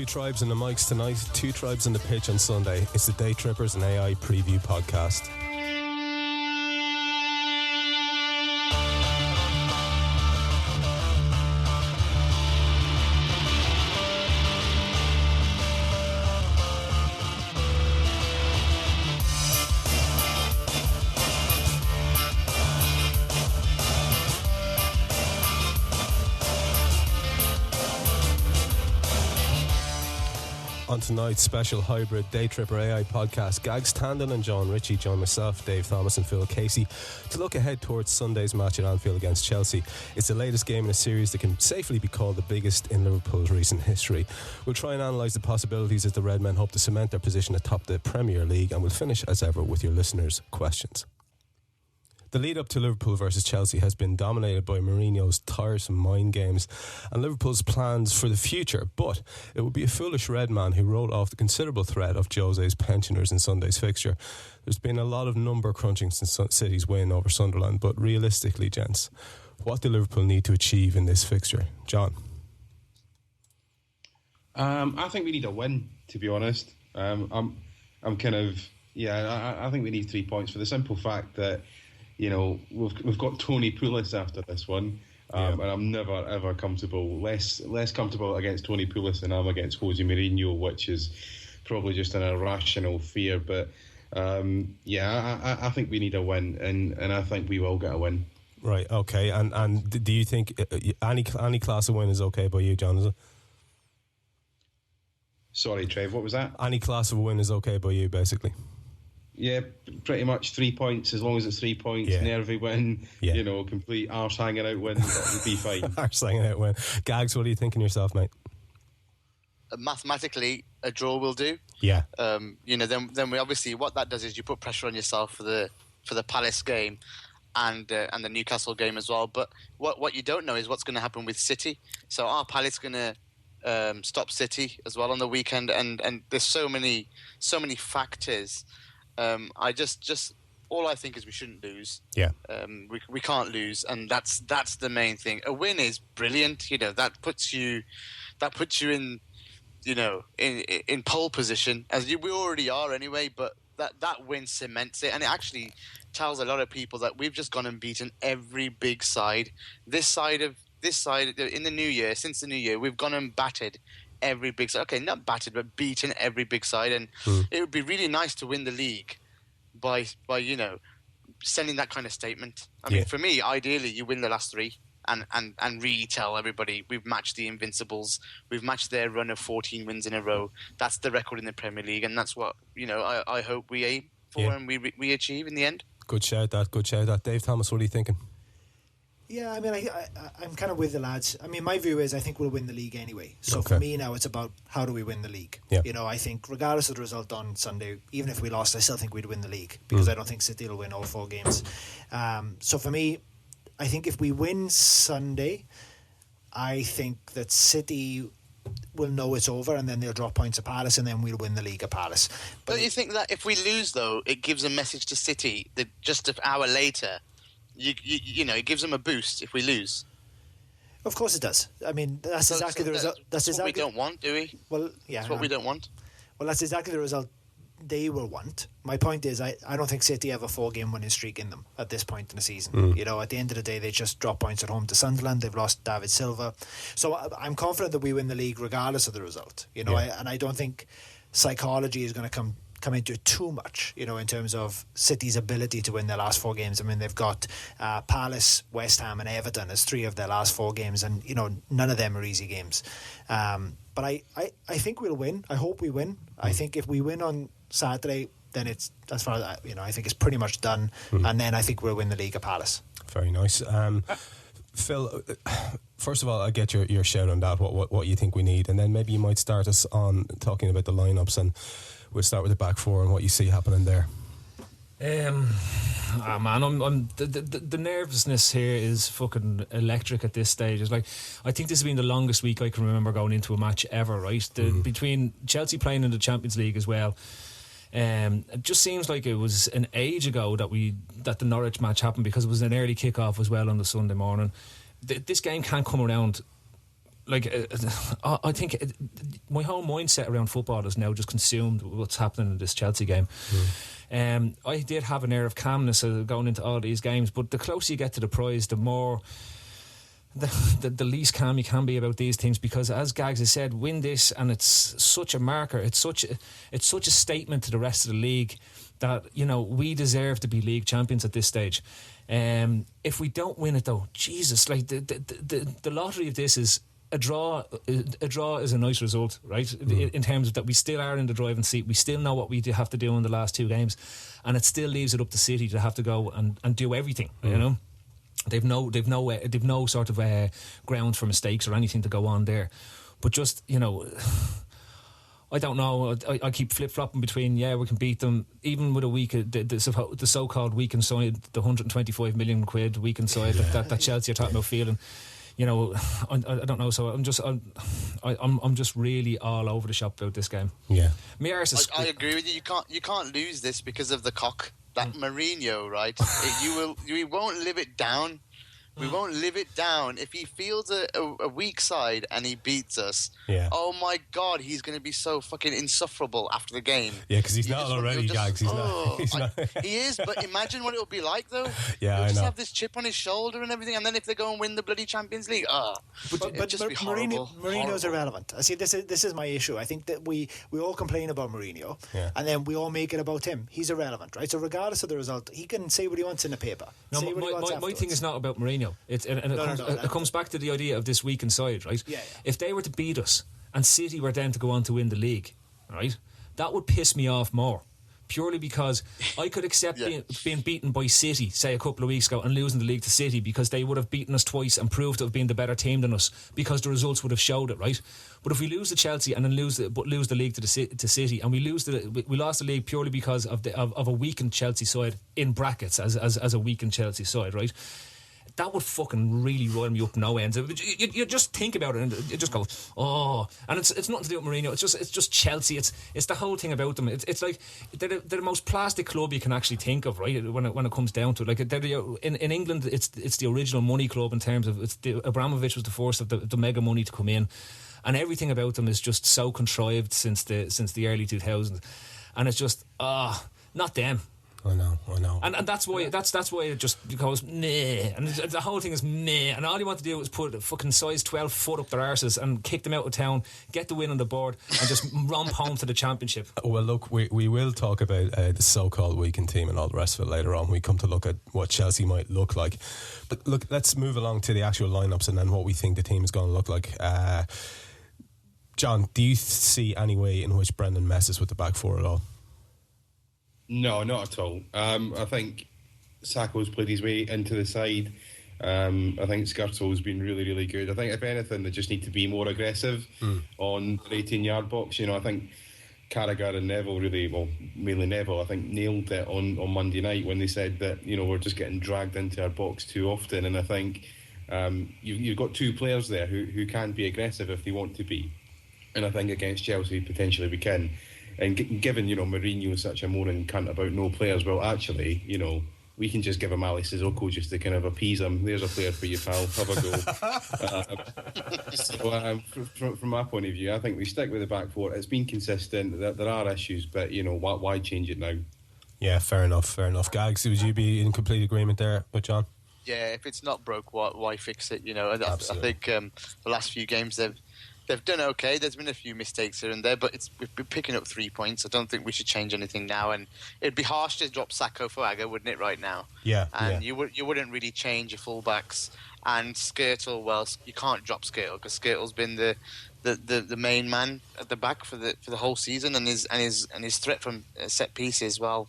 tribes in the mics tonight, two tribes on the pitch on Sunday. It's the Daytrippers and AI preview podcast. On tonight's special hybrid Daytripper AI podcast, Gags Tandon and John Richie join myself, Dave Thomas and Phil Casey to look ahead towards Sunday's match at Anfield against Chelsea. It's the latest game in a series that can safely be called the biggest in Liverpool's recent history. We'll try and analyse the possibilities as the Red Men hope to cement their position atop the Premier League, and we'll finish as ever with your listeners' questions. The lead up to Liverpool versus Chelsea has been dominated by Mourinho's tiresome mind games and Liverpool's plans for the future, but it would be a foolish red man who wrote off the considerable threat of Jose's pensioners in Sunday's fixture. There's been a lot of number crunching since City's win over Sunderland, but realistically, gents, what do Liverpool need to achieve in this fixture? John? I think we need a win, to be honest. I think we need 3 points for the simple fact that, you know, we've got Tony Pulis after this one, and I'm never ever comfortable, less comfortable against Tony Pulis than I'm against Jose Mourinho, which is probably just an irrational fear. But I think we need a win, and I think we will get a win. Right. Okay. And do you think any class of win is okay by you, John? Is it? Sorry, Trev. What was that? Any class of win is okay by you, basically. Yeah, pretty much 3 points, as long as it's 3 points, nervy win, complete arse hanging out win, that would be fine. Arse hanging out win. Gags, what are you thinking yourself, mate? Mathematically, a draw will do. Yeah. Then we obviously, what that does is you put pressure on yourself for the Palace game and the Newcastle game as well. But what you don't know is what's going to happen with City. So are Palace going to stop City as well on the weekend? And there's so many factors. I just all I think is we shouldn't lose. Yeah. We can't lose, and that's the main thing. A win is brilliant. You know, that puts you in, you know, in pole position as we already are anyway. But that win cements it, and it actually tells a lot of people that we've just gone and beaten every big side. This side in the new year, since the new year, we've gone and battered every big side. Okay, not battered, but beaten every big side. And it would be really nice to win the league by you know, sending that kind of statement. I mean, for me, ideally, you win the last three and really tell everybody we've matched the Invincibles. We've matched their run of 14 wins in a row. That's the record in the Premier League, and that's what, you know, I hope we aim for and we achieve in the end. Good shout that. Dave Thomas, what are you thinking? Yeah, I mean, I'm kind of with the lads. I mean, my view is I think we'll win the league anyway. So for me now, it's about how do we win the league. Yeah. You know, I think regardless of the result on Sunday, even if we lost, I still think we'd win the league because I don't think City will win all 4 games. So for me, I think if we win Sunday, I think that City will know it's over and then they'll drop points at Palace and then we'll win the league at Palace. But don't you think that if we lose, though, it gives a message to City that just an hour later... You know, it gives them a boost if we lose. Of course it does. I mean, that's exactly the result. That's what we don't want, do we? Well, yeah. That's what we don't want. Well, that's exactly the result they will want. My point is, I don't think City have a 4-game winning streak in them at this point in the season. You know, at the end of the day, they just drop points at home to Sunderland. They've lost David Silva. So I'm confident that we win the league regardless of the result. You know, and I don't think psychology is going to come into it too much, you know, in terms of City's ability to win their last 4 games. I mean, they've got Palace, West Ham and Everton as 3 of their last 4 games, and, you know, none of them are easy games. But I think we'll win. I hope we win. I think if we win on Saturday, then it's, as far as, you know, I think it's pretty much done. And then I think we'll win the league at Palace. Very nice. Phil, first of all, I get your shout on that, what you think we need, and then maybe you might start us on talking about the lineups, and we'll start with the back 4 and what you see happening there. I'm the nervousness here is fucking electric at this stage. It's like, I think this has been the longest week I can remember going into a match ever, right? Between Chelsea playing in the Champions League as well, it just seems like it was an age ago that the Norwich match happened, because it was an early kick-off as well on the Sunday morning. This game can't come around I think my whole mindset around football is now just consumed with what's happening in this Chelsea game. I did have an air of calmness going into all these games, but the closer you get to the prize, the more the least calm you can be about these things, because as Gags has said, win this and it's such a marker, it's such a statement to the rest of the league that, you know, we deserve to be league champions at this stage. If we don't win it though, Jesus, like the lottery of this is a draw is a nice result, right? In terms of that we still are in the driving seat, we still know what we have to do in the last two games, and it still leaves it up to City to have to go and do everything, you know. They've no sort of grounds for mistakes or anything to go on there, but just, you know, I don't know. I keep flip flopping between we can beat them even with a weak the so-called weakened side, the 125 million quid weakened side that Chelsea are talking about feeling. You know, I don't know. So I'm just really all over the shop about this game. Yeah, I agree with you. You can't lose this because of the cock. That Mourinho, right? We won't live it down. We won't live it down. If he fields a weak side and he beats us, oh my God, he's going to be so fucking insufferable after the game. Yeah, because he's not already, Gags. He's not. He is, but imagine what it would be like, though. Yeah, He'll just have this chip on his shoulder and everything, and then if they go and win the bloody Champions League, but just be horrible. Mourinho's irrelevant. I see. This is my issue. I think that we all complain about Mourinho, and then we all make it about him. He's irrelevant, right? So regardless of the result, he can say what he wants in the paper. No, my thing is not about Mourinho. It comes back to the idea of this weakened side, right? Yeah. If they were to beat us and City were then to go on to win the league, right, that would piss me off more. Purely because I could accept being beaten by City, say a couple of weeks ago, and losing the league to City because they would have beaten us twice and proved to have been the better team than us because the results would have showed it, right? But if we lose to Chelsea and then lose the league to City, and we lost the league purely because of a weakened Chelsea side, in brackets as a weakened Chelsea side, right? That would fucking really roll me up no ends. You just think about it and you just go, oh. And it's nothing to do with Mourinho. It's just Chelsea. It's the whole thing about them. It's like they're the most plastic club you can actually think of, right? When it comes down to it, like in England, it's the original money club in terms of Abramovich was the first of the mega money to come in, and everything about them is just so contrived since the early 2000s, and it's just not them. I know. And that's why it just goes meh, and the whole thing is meh, and all you want to do is put a fucking size 12 foot up their arses and kick them out of town, get the win on the board, and just romp home to the championship. Well, look, we will talk about the so-called weakened team and all the rest of it later on. We come to look at what Chelsea might look like, but look, let's move along to the actual lineups and then what we think the team is going to look like. John, do you see any way in which Brendan messes with the back four at all? No, not at all. I think Sakho's played his way into the side. I think Skirtle's been really, really good. I think, if anything, they just need to be more aggressive on the 18-yard box. You know, I think Carragher and Neville mainly Neville, I think nailed it on Monday night when they said that, you know, we're just getting dragged into our box too often. And I think you've got two players there who can be aggressive if they want to be. And I think against Chelsea, potentially we can. And given, you know, Mourinho is such a moaning cunt about no players, well, actually, you know, we can just give him Ali Sissoko just to kind of appease him. There's a player for you, pal. Have a go. From my point of view, I think we stick with the back four. It's been consistent. There are issues, but, you know, why change it now? Yeah, fair enough. Gags, would you be in complete agreement there with John? Yeah, if it's not broke, why fix it? You know, I think the last few games they've done okay. There's been a few mistakes here and there, but we've been picking up 3 points. I don't think we should change anything now. And it'd be harsh to drop Sakho for Agger, wouldn't it, right now? Yeah. And you wouldn't really change your fullbacks. And Skirtle, well, you can't drop Skirtle because Skirtle's been the main man at the back for the whole season, and his threat from set pieces, well,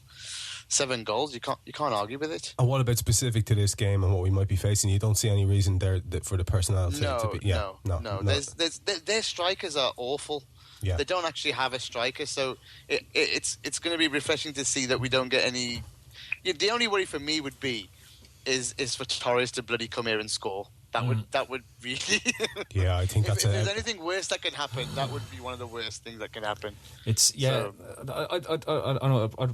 7 goals. You can't argue with it. And what about specific to this game and what we might be facing? You don't see any reason there for the personnel to be... No. Their strikers are awful. Yeah. They don't actually have a striker, so it's going to be refreshing to see that we don't get any... The only worry for me would be is for Torres to bloody come here and score. That would really... Yeah, I think if there's anything worse that can happen, that would be one of the worst things that can happen. It's I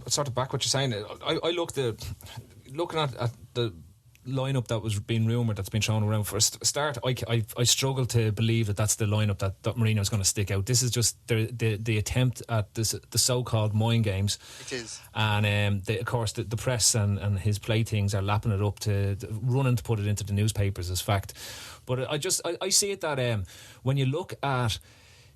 sort of back what you're saying. I looking at the lineup that was being rumoured, that's been thrown around for a start, I struggle to believe that that's the lineup that Mourinho's going to stick out. This is just the attempt at the so-called mind games. It is. And of course the press and his playthings are lapping it up to running to put it into the newspapers as fact. But I see it that when you look at,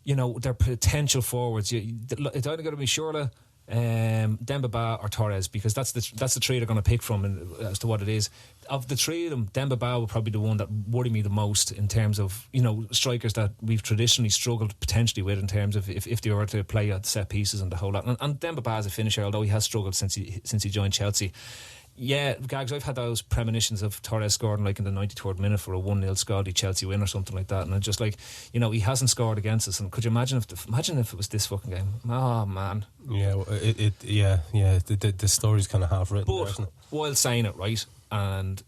you know, their potential forwards, it's either going to be Shurla, Demba Ba or Torres, because that's the three they're going to pick from as to what it is. Of the three of them, Demba Ba will probably be the one that worry me the most in terms of, you know, strikers that we've traditionally struggled potentially with in terms of if they were to play at set pieces and the whole lot. And Demba Ba is a finisher, although he has struggled since he joined Chelsea. Yeah, Gags, I've had those premonitions of Torres scoring like in the 93rd minute for a 1-0 Scaldi Chelsea win or something like that, and I'm just like, you know, he hasn't scored against us. And could you imagine if it was this fucking game? Oh man. Yeah, well, the story's kind of half written. But there, isn't it? while saying it, right, and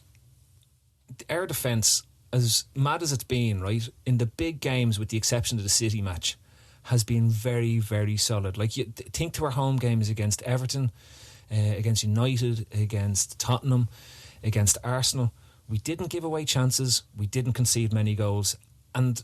our defence, as mad as it's been, right, in the big games, with the exception of the City match, has been very, very solid. Like, you think to our home games against Everton, against United, against Tottenham, against Arsenal, we didn't give away chances, we didn't concede many goals, and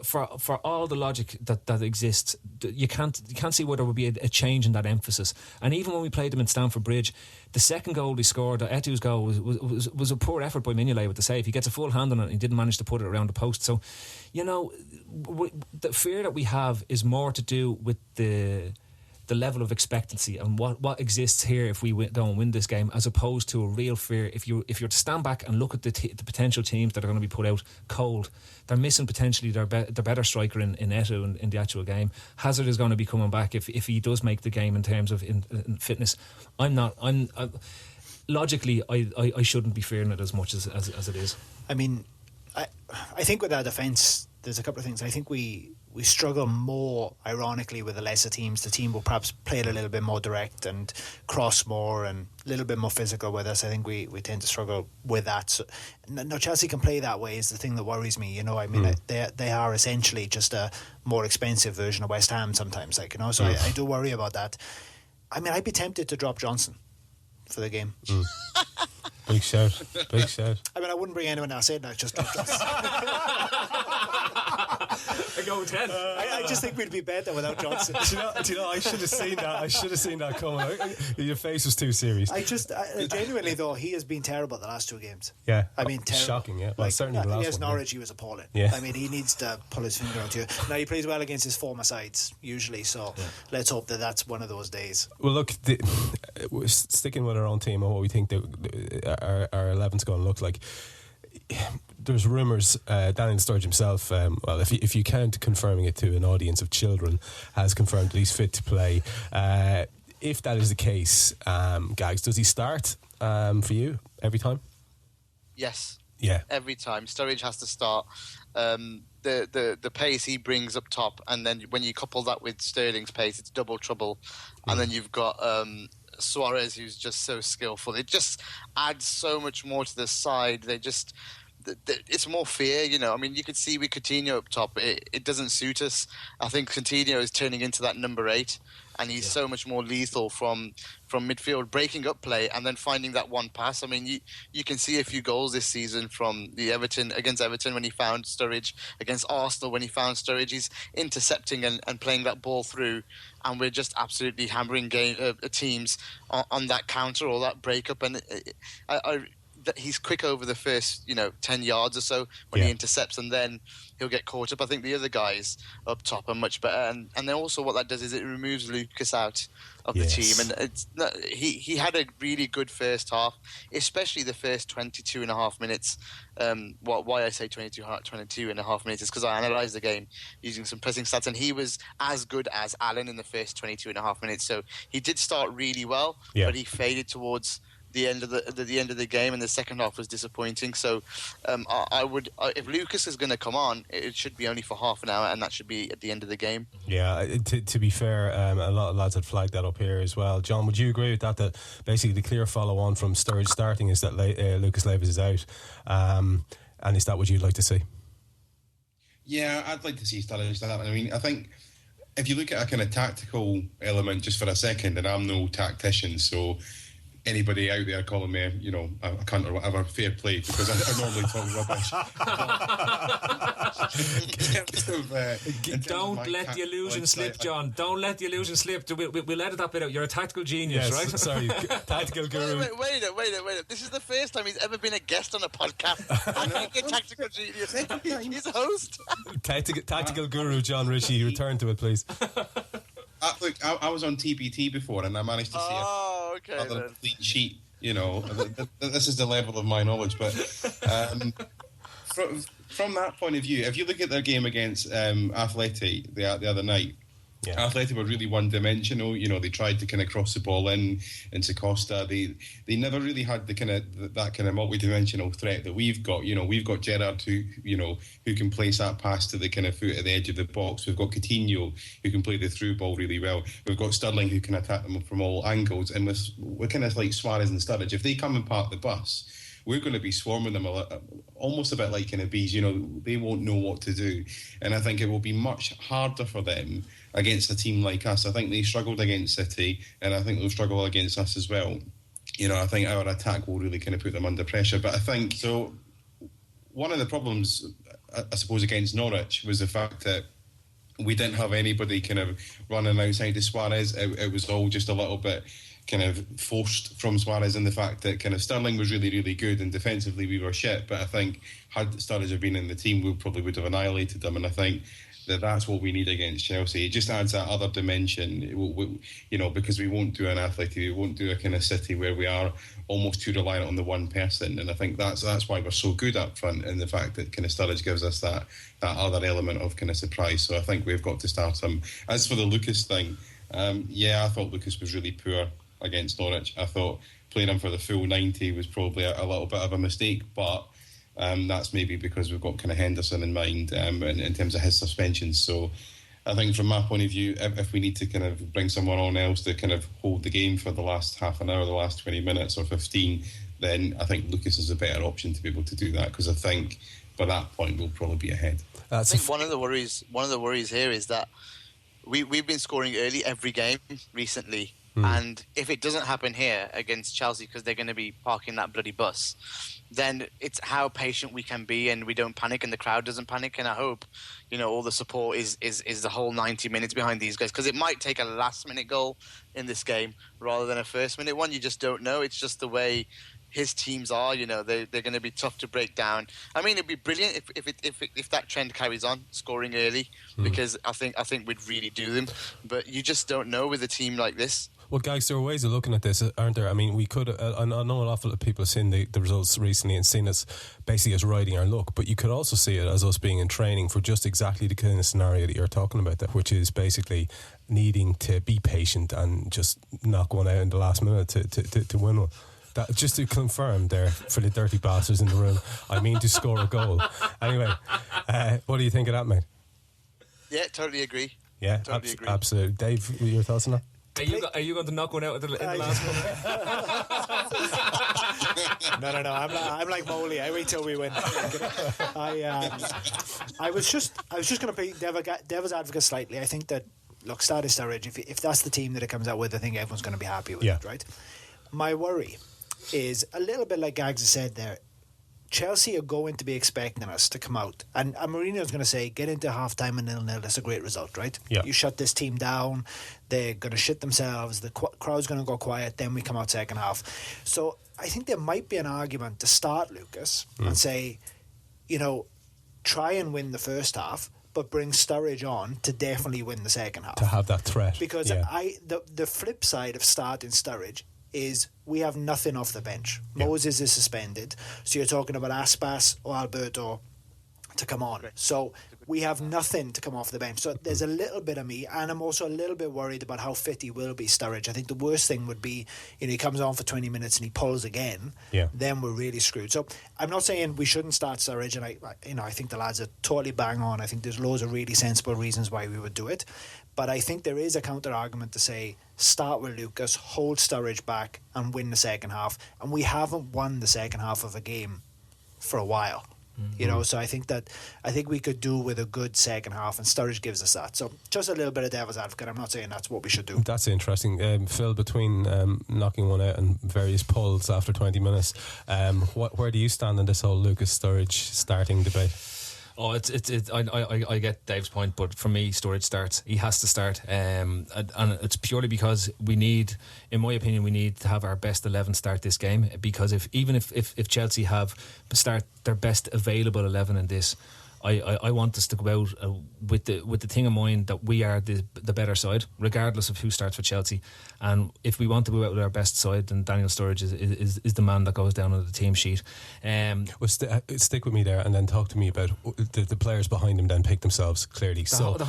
for all the logic that exists, you can't see where there would be a change in that emphasis. And even when we played them in Stamford Bridge, the second goal they scored, Etu's goal, was a poor effort by Mignolet with the save. He gets a full hand on it and he didn't manage to put it around the post. So, you know, the fear that we have is more to do with the level of expectancy and what exists here if we go and win this game, as opposed to a real fear. If you're to stand back and look at the potential teams that are going to be put out cold, they're missing potentially their better striker in Eto in the actual game. Hazard is going to be coming back if he does make the game in terms of in fitness. Logically, I shouldn't be fearing it as much as it is. I mean, I think with our defence, there's a couple of things. I think we struggle more, ironically, with the lesser teams. The team will perhaps play it a little bit more direct and cross more and a little bit more physical with us. I think we tend to struggle with that. So, no, Chelsea can play that way is the thing that worries me. You know, I mean, they are essentially just a more expensive version of West Ham sometimes. Like, you know, so I do worry about that. I mean, I'd be tempted to drop Johnson for the game. Big shout. I mean, I wouldn't bring anyone else in. I'd just drop Johnson. I go with 10. I just think we'd be better without Johnson. do you know, I should have seen that coming. Your face was too serious. I genuinely though, he has been terrible the last two games. Yeah. I mean, terrible. Shocking, yeah. Well, certainly the last against one. Norwich, he was appalling. Yeah. I mean, he needs to pull his finger out here. Now, he plays well against his former sides, usually, so let's hope that that's one of those days. Well, look, we're sticking with our own team and what we think our 11's going to look like. There's rumours, Daniel Sturridge himself, well, if you count confirming it to an audience of children, has confirmed that he's fit to play. If that is the case, Gags, does he start for you every time? Yes. Yeah. Every time. Sturridge has to start. The pace he brings up top, and then when you couple that with Sterling's pace, it's double trouble. And then you've got Suarez, who's just so skillful. It just adds so much more to the side. It's more fear, you know. I mean, you could see with Coutinho up top, it doesn't suit us. I think Coutinho is turning into that number 8, and he's so much more lethal from midfield, breaking up play and then finding that one pass. I mean, you can see a few goals this season from against Everton when he found Sturridge, against Arsenal when he found Sturridge. He's intercepting and playing that ball through, and we're just absolutely hammering teams on that counter or that breakup. And he's quick over the first 10 yards or so when he intercepts, and then he'll get caught up. I think the other guys up top are much better, and then also what that does is it removes Lucas out of the team, and he had a really good first half, especially the first 22 and a half minutes. Why I say 22 and a half minutes is because I analysed the game using some pressing stats, and he was as good as Allen in the first 22 and a half minutes. So he did start really well, but he faded towards the end of the game, and the second half was disappointing. So I would, if Lucas is going to come on, it should be only for half an hour, and that should be at the end of the game. Yeah, to be fair, a lot of lads had flagged that up here as well. John, would you agree with that basically the clear follow on from Sturridge starting is that Lucas Leiva is out, and is that what you'd like to see? Yeah, I'd like to see Sturridge start. I mean, I think if you look at a kind of tactical element just for a second, and I'm no tactician, so anybody out there calling me, you know, a cunt or whatever, fair play, because I normally talk rubbish. Don't let the illusion slip, John. Don't let the illusion slip. We'll edit that bit out. You're a tactical genius, right? Sorry, tactical guru. Wait a minute. This is the first time he's ever been a guest on a podcast. I think a tactical genius. He's a host. Tactical guru John Richie, return to it, please. Look, I was on TPT before, and I managed to see another clean sheet. You know, this is the level of my knowledge. But from that point of view, if you look at their game against Atleti the other night, Atleti were really one-dimensional. You know, they tried to kind of cross the ball into Costa. They never really had the that kind of multi-dimensional threat that we've got. You know, we've got Gerrard who can place that pass to the kind of foot at the edge of the box. We've got Coutinho who can play the through ball really well. We've got Sterling who can attack them from all angles. And we're kind of like Suarez and Sturridge. If they come and park the bus, we're going to be swarming them almost a bit like kind of bees. You know, they won't know what to do. And I think it will be much harder for them against a team like us. I think they struggled against City, and I think they'll struggle against us as well. You know, I think our attack will really kind of put them under pressure. But I think, so one of the problems, I suppose, against Norwich was the fact that we didn't have anybody kind of running outside of Suarez. It was all just a little bit kind of forced from Suarez, in the fact that kind of Sterling was really, really good and defensively we were shit. But I think had Sturridge have been in the team, we probably would have annihilated them. And I think that's what we need against Chelsea. It just adds that other dimension, you know, because we won't do an Athletic, we won't do a kind of City where we are almost too reliant on the one person. And I think that's why we're so good up front, and the fact that kind of Sturridge gives us that other element of kind of surprise. So I think we've got to start him. As for the Lucas thing, I thought Lucas was really poor against Norwich. I thought playing him for the full 90 was probably a little bit of a mistake, but that's maybe because we've got kind of Henderson in mind in terms of his suspension. So I think from my point of view, if we need to kind of bring someone on else to kind of hold the game for the last half an hour, the last 20 minutes or 15, then I think Lucas is a better option to be able to do that, because I think by that point we'll probably be ahead. I think one of the worries here is that we've been scoring early every game recently. And if it doesn't happen here against Chelsea, because they're going to be parking that bloody bus, then it's how patient we can be and we don't panic and the crowd doesn't panic. And I hope, you know, all the support is the whole 90 minutes behind these guys, because it might take a last-minute goal in this game rather than a first-minute one. You just don't know. It's just the way his teams are, you know, they're going to be tough to break down. I mean, it'd be brilliant if that trend carries on, scoring early, because I think we'd really do them. But you just don't know with a team like this. Well, guys, there are ways of looking at this, aren't there? I mean, we could, I know an awful lot of people have seen the results recently and seen us basically as riding our luck, but you could also see it as us being in training for just exactly the kind of scenario that you're talking about there, which is basically needing to be patient and just knock one out in the last minute to win one. That, just to confirm there for the dirty bastards in the room, I mean to score a goal. Anyway, what do you think of that, mate? Yeah, totally agree. Yeah, totally agree. Absolutely. Dave, your thoughts on that? Are you going to knock one out in the last one? No. I'm like Moley. I wait till we win. I was just going to play devil's advocate slightly. I think that, look, Sturridge, if that's the team that it comes out with, I think everyone's going to be happy with it, right? My worry is a little bit like Gags has said there. Chelsea are going to be expecting us to come out, and Mourinho's going to say, get into half-time and 0-0, that's a great result, right? Yeah. You shut this team down, they're going to shit themselves, the crowd's going to go quiet, then we come out second half. So I think there might be an argument to start Lucas and say, you know, try and win the first half, but bring Sturridge on to definitely win the second half. To have that threat. Because the flip side of starting Sturridge is we have nothing off the bench. Moses is suspended, so you're talking about Aspas or Alberto to come on. So we have nothing to come off the bench. So there's a little bit of me, and I'm also a little bit worried about how fit he will be, Sturridge. I think the worst thing would be, you know, he comes on for 20 minutes and he pulls again. Then we're really screwed. So I'm not saying we shouldn't start Sturridge, and I think the lads are totally bang on. I think there's loads of really sensible reasons why we would do it. But I think there is a counter argument to say, start with Lucas, hold Sturridge back and win the second half. And we haven't won the second half of a game for a while. You know, so I think we could do with a good second half, and Sturridge gives us that. So just a little bit of devil's advocate. I'm not saying that's what we should do. That's interesting, Phil. Between knocking one out and various pulls after 20 minutes, where do you stand in this whole Lucas Sturridge starting debate? Oh, I get Dave's point, but for me, Sturridge starts. He has to start, and it's purely because we need, in my opinion, we need to have our best 11 start this game. Because if Chelsea start their best available 11 in this, I want us to go out with the thing in mind that we are the better side, regardless of who starts for Chelsea. And if we want to go out with our best side, then Daniel Sturridge is the man that goes down on the team sheet. Well, stick with me there, and then talk to me about the players behind him. Then pick themselves clearly. The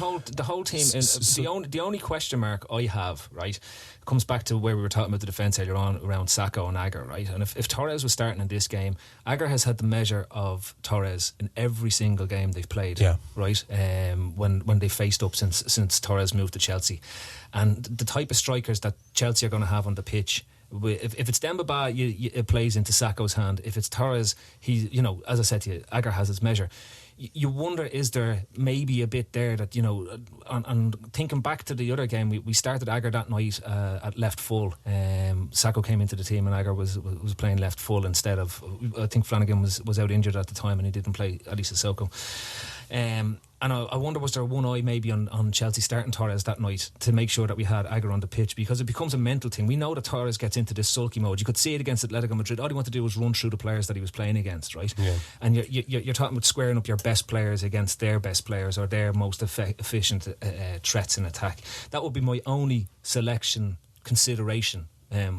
whole team. The only question mark I have, right, comes back to where we were talking about the defence earlier on around Sacco and Agger, right? And if Torres was starting in this game, Agger has had the measure of Torres in every single game they've played, right? When they faced up since Torres moved to Chelsea, and the type of strikers that Chelsea are going to have on the pitch. If it's Demba, it plays into Sacco's hand. If it's Torres, as I said to you, Agger has his measure. You wonder, is there maybe a bit there that, and thinking back to the other game, we started Agger that night at left full. Sacco came into the team and Agger was playing left full instead of, I think Flanagan was out injured at the time and he didn't play Ali Sissoko. And I wonder, was there one eye maybe on Chelsea starting Torres that night to make sure that we had Agger on the pitch, because it becomes a mental thing. We know that Torres gets into this sulky mode. You could see it against Atletico Madrid. All he wanted to do was run through the players that he was playing against, right? Yeah. And you're talking about squaring up your best players against their best players or their most efficient threats in attack. That would be my only selection consideration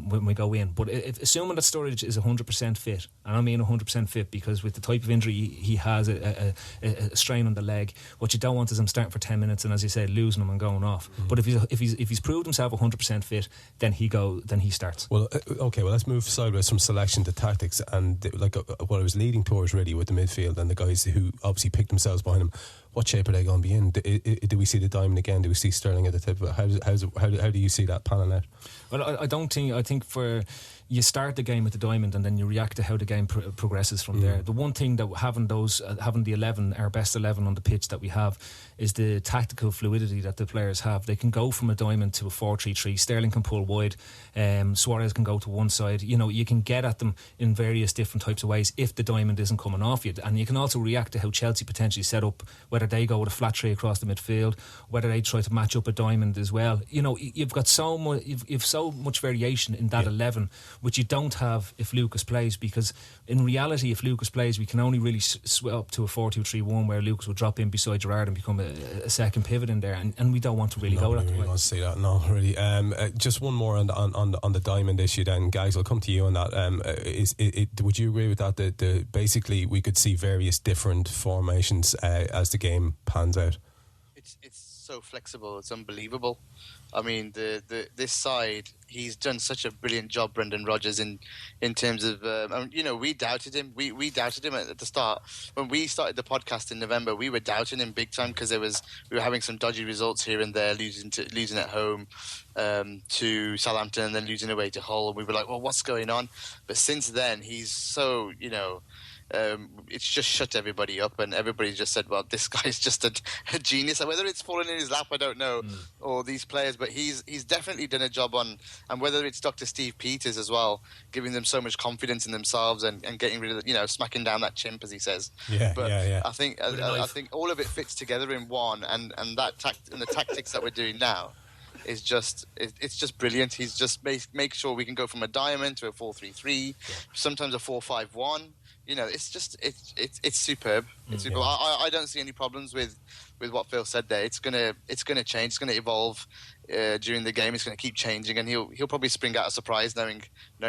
when we go in. But assuming that Sturridge is 100% fit, and I mean 100% fit because with the type of injury he has, a strain on the leg, what you don't want is him starting for 10 minutes and, as you said, losing him and going off. But if he's proved himself 100% fit, then he starts. Well, okay, let's move sideways from selection to tactics, and what I was leading towards really with the midfield and the guys who obviously picked themselves behind him. What shape are they going to be in? Do we see the diamond again? Do we see Sterling at the tip? How do you see that panning out? Well, I think for you start the game with the diamond and then you react to how the game progresses from there. The one thing that having the 11, our best 11 on the pitch that we have, is the tactical fluidity that the players have. They can go from a diamond to a 4-3-3. Sterling can pull wide. Suarez can go to one side. You can get at them in various different types of ways if the diamond isn't coming off you. And you can also react to how Chelsea potentially set up, whether they go with a flat three across the midfield, whether they try to match up a diamond as well. You've got so much variation in that 11, which you don't have if Lucas plays, because in reality, if Lucas plays, we can only really swap up to a 4-2-3-1 where Lucas will drop in beside Gerrard and become a second pivot in there, and we don't want to really go that way. I want to see that. No, really. Just one more on the diamond issue then, guys. I'll come to you on that. Would you agree with that? That basically we could see various different formations as the game pans out? It's so flexible. It's unbelievable. I mean, this side, he's done such a brilliant job, Brendan Rodgers, in terms of we doubted him. We doubted him at the start when we started the podcast in November. We were doubting him big time because we were having some dodgy results here and there, losing at home to Southampton and then losing away to Hull, and we were like, well, what's going on? But since then, he's so it's just shut everybody up, and everybody just said, well, this guy's just a genius. And whether it's fallen in his lap, I don't know, or these players, but he's definitely done a job on, and whether it's Dr. Steve Peters as well, giving them so much confidence in themselves and getting rid of smacking down that chimp, as he says. I think all of it fits together in one, and that and the tactics that we're doing now is just it's just brilliant. He's just make sure we can go from a diamond to a 4-3-3, sometimes a 4-5-1. It's just it's superb. It's superb. I don't see any problems with what Phil said there. It's gonna change. It's gonna evolve during the game. It's gonna keep changing, and he'll probably spring out a surprise knowing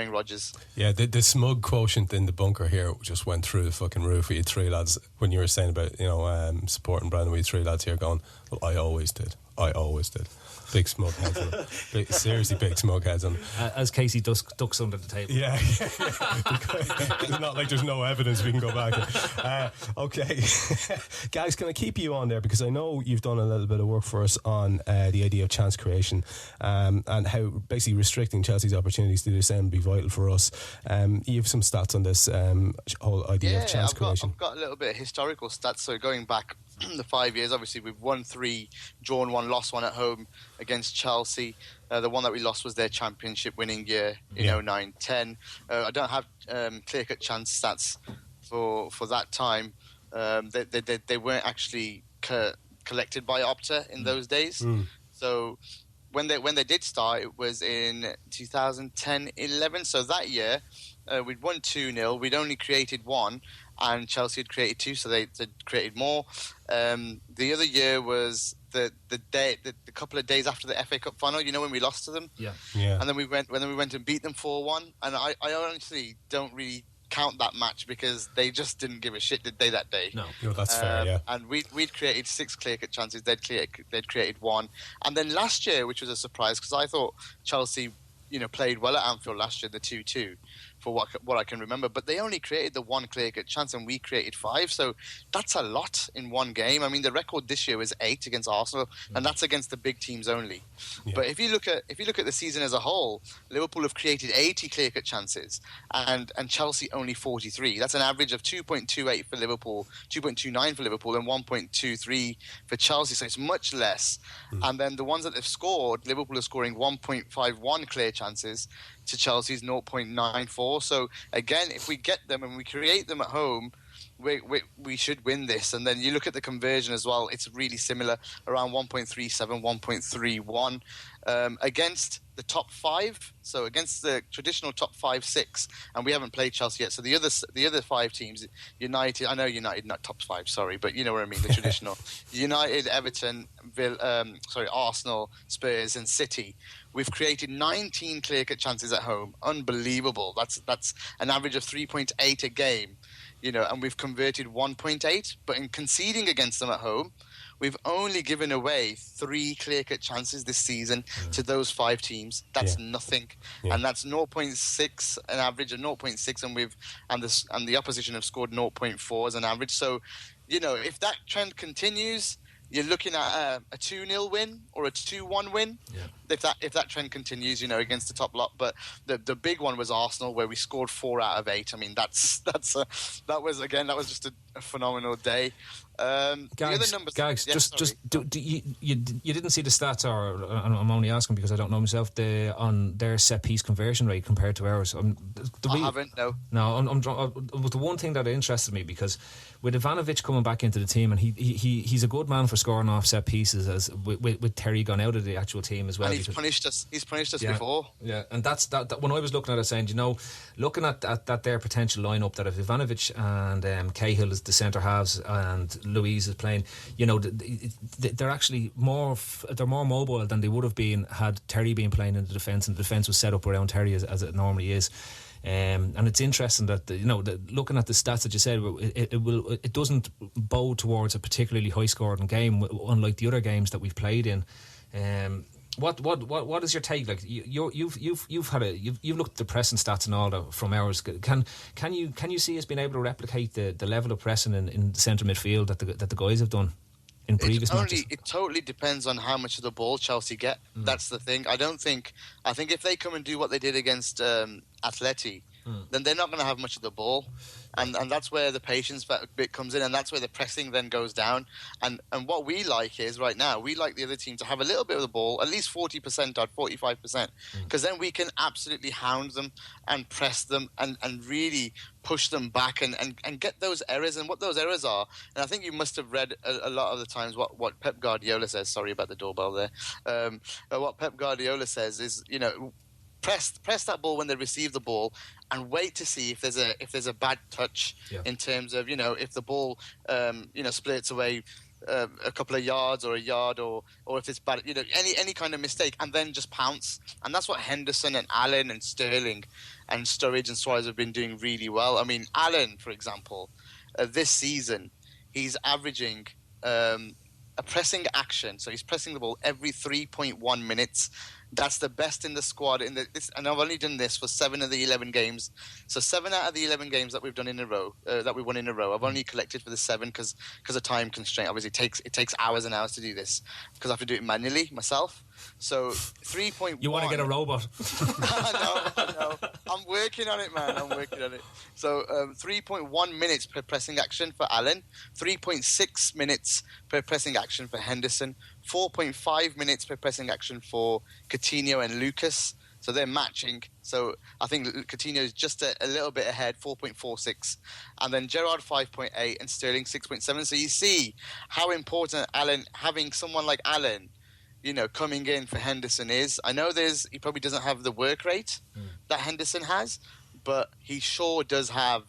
Rodgers. Yeah, the smug quotient in the bunker here just went through the fucking roof. We had three lads when you were saying about supporting Brandon. We had three lads here going, well, I always did. I always did. Big smug heads on them. Seriously big smug heads on them. As Casey ducks under the table. Yeah. It's not like there's no evidence we can go back. Okay. Gags, can I keep you on there? Because I know you've done a little bit of work for us on the idea of chance creation and how basically restricting Chelsea's opportunities to do this end be vital for us. You have some stats on this whole idea of chance creation. I've got a little bit of historical stats. So going back the 5 years, obviously we've won 3, drawn 1, lost 1 at home against Chelsea. The one that we lost was their championship winning year in 09-10. I don't have clear-cut chance stats for that time. They weren't actually collected by Opta in those days. So when they did start, it was in 2010-11. So that year we'd won 2-0. We'd only created 1. And Chelsea had created 2, so they created more. The other year was the couple of days after the FA Cup final. You know, when we lost to them. Yeah. And then we went and beat them 4-1. And I honestly don't really count that match because they just didn't give a shit, did they, that day? No, that's fair. Yeah. And we'd created 6 clear-cut chances. They'd created 1. And then last year, which was a surprise, because I thought Chelsea, played well at Anfield last year, the 2-2. For what I can remember, but they only created the 1 clear-cut chance and we created 5, so that's a lot in one game. I mean, the record this year was 8 against Arsenal, and that's against the big teams only. But if you look at the season as a whole, Liverpool have created 80 clear-cut chances and Chelsea only 43. That's an average of 2.28 for Liverpool, 2.29 for Liverpool, and 1.23 for Chelsea, so it's much less. And then the ones that they've scored, Liverpool are scoring 1.51 clear chances to Chelsea's 0.94. So again, if we get them and we create them at home, we should win this. And then you look at the conversion as well, it's really similar, around 1.37, 1.31 against the top 5. So against the traditional top 5, 6, and we haven't played Chelsea yet. So the other 5 teams, United, I know United not top 5, sorry, but you know what I mean, the traditional United, Everton, Arsenal, Spurs, and City. We've created 19 clear-cut chances at home. Unbelievable. That's an average of 3.8 a game, and we've converted 1.8. But in conceding against them at home, we've only given away 3 clear-cut chances this season to those 5 teams. That's nothing, and that's 0.6, an average of 0.6, and the opposition have scored 0.4 as an average. So, if that trend continues, you're looking at a 2-0 win or a 2-1 win if that trend continues, against the top lot. But the big one was Arsenal, where we scored 4 out of 8. I mean, that was just a phenomenal day. Gags, the other numbers, you didn't see the stats, or I'm only asking because I don't know myself, on their set piece conversion rate compared to ours. I haven't, no. No, but the one thing that interested me, because with Ivanovic coming back into the team, and he's a good man for scoring off set pieces, as with Terry gone out of the actual team as well. And he's punished us before. Yeah, and that's that. When I was looking at it, saying, looking at their potential lineup, that if Ivanovic and Cahill is the centre halves and Louise is playing, they're actually more mobile than they would have been had Terry been playing in the defence, and the defence was set up around Terry as it normally is. And it's interesting that looking at the stats that you said, it doesn't bow towards a particularly high scoring game, unlike the other games that we've played in. What is your take? Like you've looked at the pressing stats and all that from ours. Can you see us being able to replicate the level of pressing in the centre midfield that the guys have done in previous matches? It totally depends on how much of the ball Chelsea get. That's the thing. I think if they come and do what they did against Atleti, then they're not going to have much of the ball, and that's where the patience bit comes in, and that's where the pressing then goes down. And what we like is, right now, we like the other team to have a little bit of the ball, at least 40% or 45%, because then we can absolutely hound them and press them and really push them back and get those errors, and what those errors are. And I think you must have read a lot of the times what Pep Guardiola says. Sorry about the doorbell there. What Pep Guardiola says is, press that ball when they receive the ball, and wait to see if there's a bad touch in terms of if the ball splits away a couple of yards or a yard, or if it's bad, any kind of mistake, and then just pounce. And that's what Henderson and Allen and Sterling and Sturridge and Suarez have been doing really well. I mean, Allen, for example, this season he's averaging a pressing action. So he's pressing the ball every 3.1 minutes. That's the best in the squad. And I've only done this for 7 of the 11 games. So 7 out of the 11 games that we've done in a row, that we won in a row, I've only collected for the 7 because of time constraint. Obviously, it takes hours and hours to do this because I have to do it manually myself. So 3.1. You want to get a robot? I know. I'm working on it, man. So 3.1 minutes per pressing action for Allen, 3.6 minutes per pressing action for Henderson, 4.5 minutes per pressing action for Coutinho and Lucas. So they're matching. So I think Coutinho is just a little bit ahead, 4.46. And then Gerrard 5.8 and Sterling 6.7. So you see how important having someone like Allen, coming in for Henderson is. I know he probably doesn't have the work rate that Henderson has, but he sure does have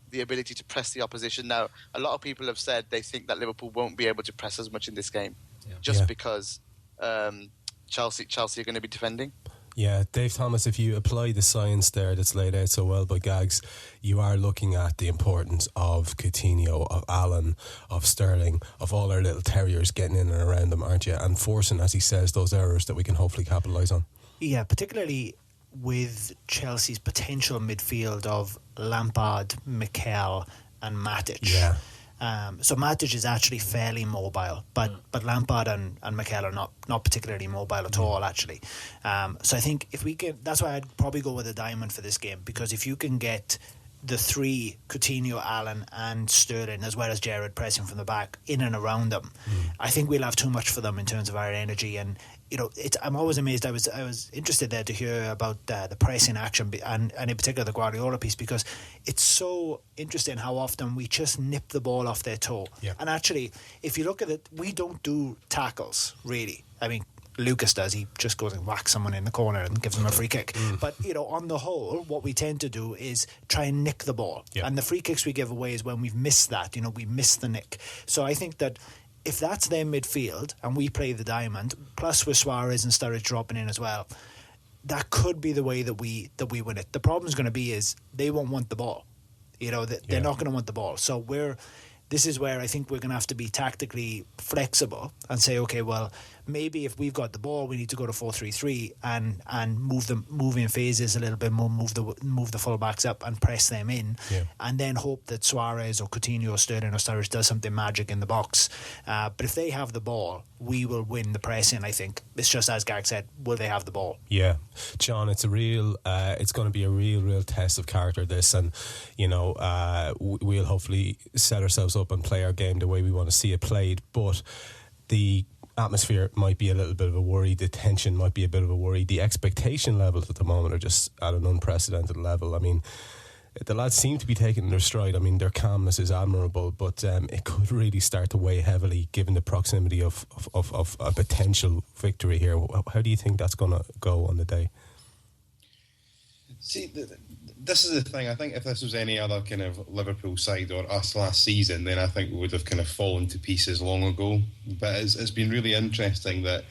the ability to press the opposition. Now, a lot of people have said they think that Liverpool won't be able to press as much in this game, because Chelsea are going to be defending. Yeah, Dave Thomas, if you apply the science there that's laid out so well by Gags, you are looking at the importance of Coutinho, of Allen, of Sterling, of all our little terriers getting in and around them, aren't you? And forcing, as he says, those errors that we can hopefully capitalise on. Yeah, particularly with Chelsea's potential midfield of Lampard, Mikel and Matic. Yeah. So Matic is actually fairly mobile, but Lampard and Mikel are not particularly mobile at all, actually. So I think that's why I'd probably go with a diamond for this game, because if you can get the 3, Coutinho, Allen and Sterling, as well as Gerrard pressing from the back in and around them, I think we'll have too much for them in terms of our energy. And I'm always amazed. I was interested there to hear about the pressing action and in particular the Guardiola piece, because it's so interesting how often we just nip the ball off their toe. Yeah. And actually, if you look at it, we don't do tackles really. I mean, Lucas does. He just goes and whacks someone in the corner and gives them a free kick. But on the whole, what we tend to do is try and nick the ball. Yeah. And the free kicks we give away is when we've missed that. We miss the nick. So I think that if that's their midfield and we play the diamond, plus with Suarez and Sturridge dropping in as well, that could be the way that we win it. The problem is going to be is they won't want the ball. They're not going to want the ball. So this is where I think we're going to have to be tactically flexible and say, okay, well, maybe if we've got the ball, we need to go to 4-3-3 and move in phases a little bit more, move the fullbacks up and press them in, and then hope that Suarez or Coutinho or Sterling or Sturridge does something magic in the box. But if they have the ball, we will win the pressing. I think it's just as Gag said, will they have the ball? Yeah, John, it's it's going to be a real test of character. This, and we'll hopefully set ourselves up and play our game the way we want to see it played. But the atmosphere might be a little bit of a worry. The tension might be a bit of a worry. The expectation levels at the moment are just at an unprecedented level. I mean, the lads seem to be taking their stride. I mean, their calmness is admirable, but it could really start to weigh heavily given the proximity of a potential victory here. How do you think that's going to go on the day? See, this is the thing. I think if this was any other kind of Liverpool side or us last season, then I think we would have kind of fallen to pieces long ago. But it's been really interesting that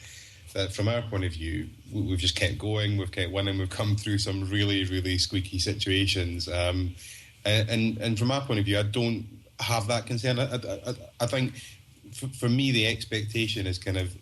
from our point of view, we've just kept going, we've kept winning, we've come through some really, really squeaky situations. And from our point of view, I don't have that concern. I think for me, the expectation is kind of...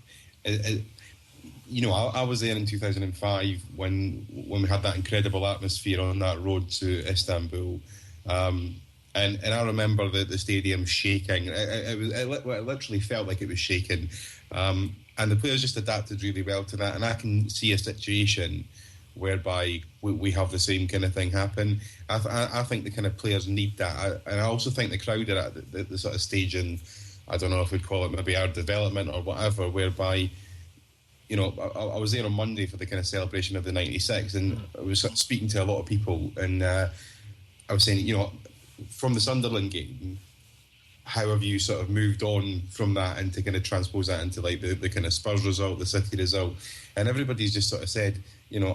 I was there in 2005 when we had that incredible atmosphere on that road to Istanbul, and I remember the stadium shaking. It literally felt like it was shaking, and the players just adapted really well to that. And I can see a situation whereby we have the same kind of thing happen. I think the kind of players need that, and I also think the crowd are at the sort of stage in, I don't know if we'd call it maybe our development or whatever, whereby. I was there on Monday for the kind of celebration of the 96, and I was speaking to a lot of people, and I was saying, from the Sunderland game, how have you sort of moved on from that and to kind of transpose that into like the kind of Spurs result, the City result? And everybody's just sort of said,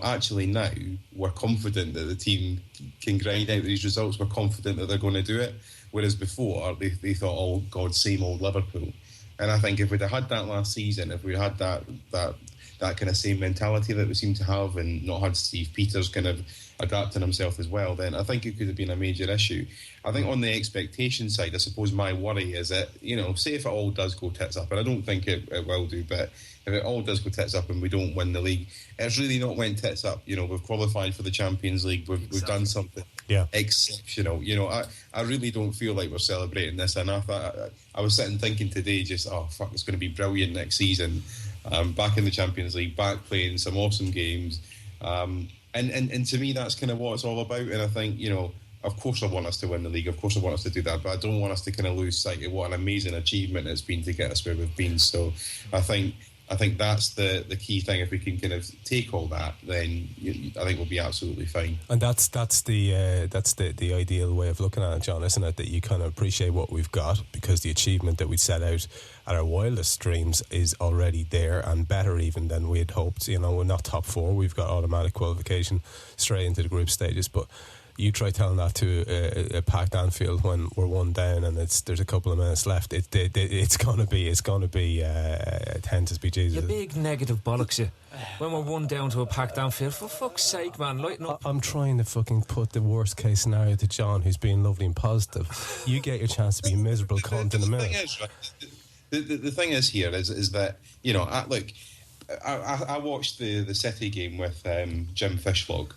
actually now we're confident that the team can grind out these results. We're confident that they're going to do it. Whereas before, they thought, oh, God, same old Liverpool. And I think if we'd have had that last season, if we had that that kind of same mentality that we seem to have, and not had Steve Peters kind of adapting himself as well, then I think it could have been a major issue. I think on the expectation side, I suppose my worry is that, say if it all does go tits up, and I don't think it will do, but if it all does go tits up and we don't win the league, it's really not went tits up. We've qualified for the Champions League. We've done something exceptional. I really don't feel like we're celebrating this enough. I was sitting thinking today, just, oh, fuck, it's going to be brilliant next season. Back in the Champions League, back playing some awesome games. And to me, that's kind of what it's all about. And I think, of course I want us to win the league. Of course I want us to do that. But I don't want us to kind of lose sight of what an amazing achievement it's been to get us where we've been. So I think that's the key thing. If we can kind of take all that, then I think we'll be absolutely fine. And that's the ideal way of looking at it, John, isn't it? That you kind of appreciate what we've got, because the achievement that we set out at our wildest dreams is already there, and better even than we had hoped. We're not top four. We've got automatic qualification straight into the group stages, but you try telling that to a packed Anfield when we're one down and there's a couple of minutes left. It's gonna be tense as be Jesus. You big negative bollocks, you. When we're one down to a packed Anfield, for fuck's sake, man, lighten up. I'm trying to fucking put the worst case scenario to John, who's being lovely and positive. You get your chance to be a miserable cunt in a minute. The thing is here is that I watched the City game with Jim Fishflog.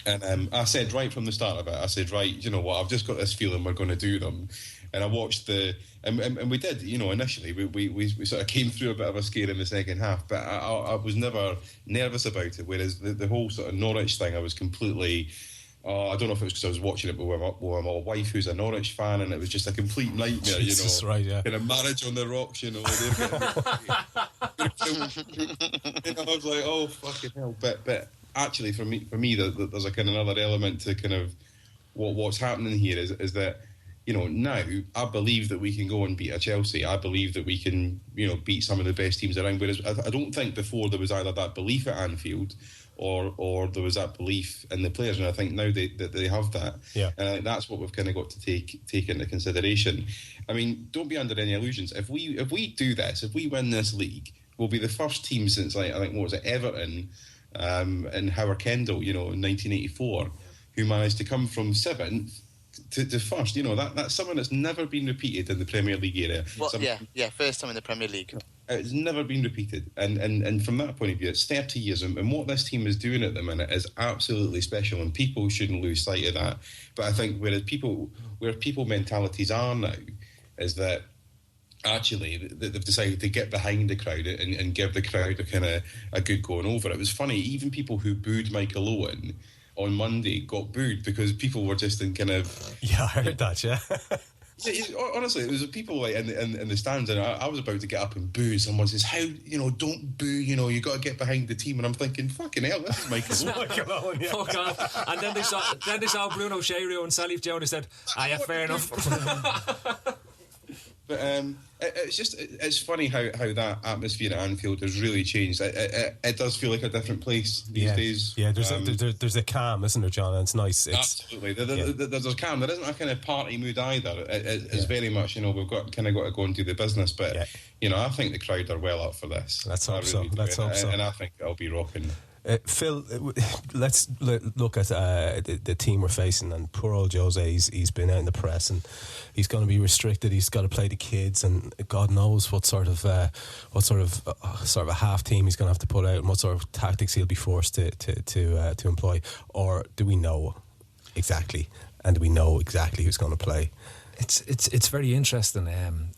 And I said right from the start of it, I said, right, you know what, I've just got this feeling we're going to do them. And I watched and we did, initially, we sort of came through a bit of a scare in the second half, but I was never nervous about it, whereas the whole sort of Norwich thing, I was completely, I don't know if it was because I was watching it with my wife, who's a Norwich fan, and it was just a complete nightmare, Jesus, right, yeah. Kind of Marriage on the Rocks, I was like, oh, fucking hell. But actually, for me, there's a kind of another element to kind of what's happening here is that, now I believe that we can go and beat a Chelsea. I believe that we can, beat some of the best teams around. Whereas I don't think before there was either that belief at Anfield or there was that belief in the players. And I think now they have that. Yeah. And I think that's what we've kind of got to take into consideration. I mean, don't be under any illusions. If we do this, if we win this league, we'll be the first team since, I think, what was it, Everton and Howard Kendall, in 1984, who managed to come from 7th to first. That's something that's never been repeated in the Premier League era. Well, first time in the Premier League. It's never been repeated, and from that point of view, it's 30 years, and what this team is doing at the minute is absolutely special, and people shouldn't lose sight of that. But I think where people mentalities are now is that actually they've decided to get behind the crowd and give the crowd a kind of a good going over. It was funny, even people who booed Michael Owen on Monday got booed because people were just in kind of... Yeah, I heard that, yeah. Honestly, it was people like in the stands, and I was about to get up and boo. Someone says, "How, don't boo, you got to get behind the team." And I'm thinking, fucking hell, this is Michael Owen. Oh God. And then they saw Bruno Shearer and Salif Jones said, yeah, fair enough. But it's funny how that atmosphere at Anfield has really changed. It does feel like a different place these days. Yeah, there's a calm, isn't there, John? And it's nice. Absolutely. There's a calm. There isn't a kind of party mood either. It's very much, we've got to go and do the business. But, I think the crowd are well up for this. Let's hope so. And I think it'll be rocking. Phil, let's look at the team we're facing, and poor old Jose. He's been out in the press, and he's going to be restricted. He's got to play the kids, and God knows what sort of a half team he's going to have to put out, and what sort of tactics he'll be forced to employ. Or do we know exactly? And do we know exactly who's going to play? It's very interesting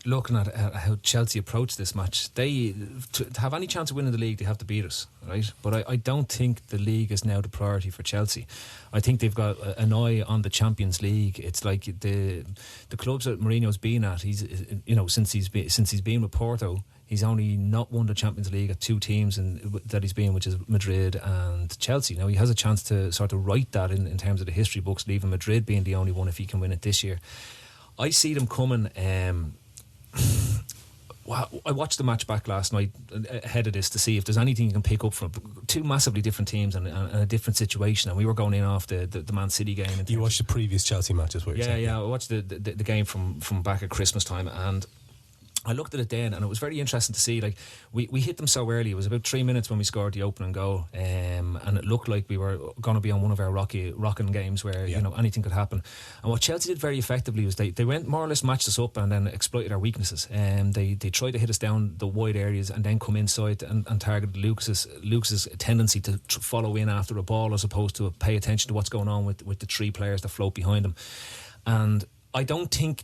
looking at how Chelsea approach this match. They to have any chance of winning the league, they have to beat us, right? But I don't think the league is now the priority for Chelsea. I think they've got an eye on the Champions League. It's like the clubs that Mourinho's been at. He's since he's been with Porto, he's only not won the Champions League at two teams that he's been, which is Madrid and Chelsea. Now he has a chance to sort of write that in terms of the history books, leaving Madrid being the only one if he can win it this year. I see them coming. I watched the match back last night ahead of this to see if there's anything you can pick up from two massively different teams and a different situation. And we were going in off the Man City game. You watched the previous Chelsea matches, what you're saying? Yeah. I watched the game from back at Christmas time, and I looked at it then, and it was very interesting to see. Like we hit them so early. It was about 3 minutes when we scored the opening goal, and it looked like we were going to be on one of our rocking games where anything could happen. And what Chelsea did very effectively was they went more or less matched us up and then exploited our weaknesses. They tried to hit us down the wide areas and then come inside and target Lucas's tendency to follow in after a ball as opposed to pay attention to what's going on with the 3 players that float behind him. And I don't think.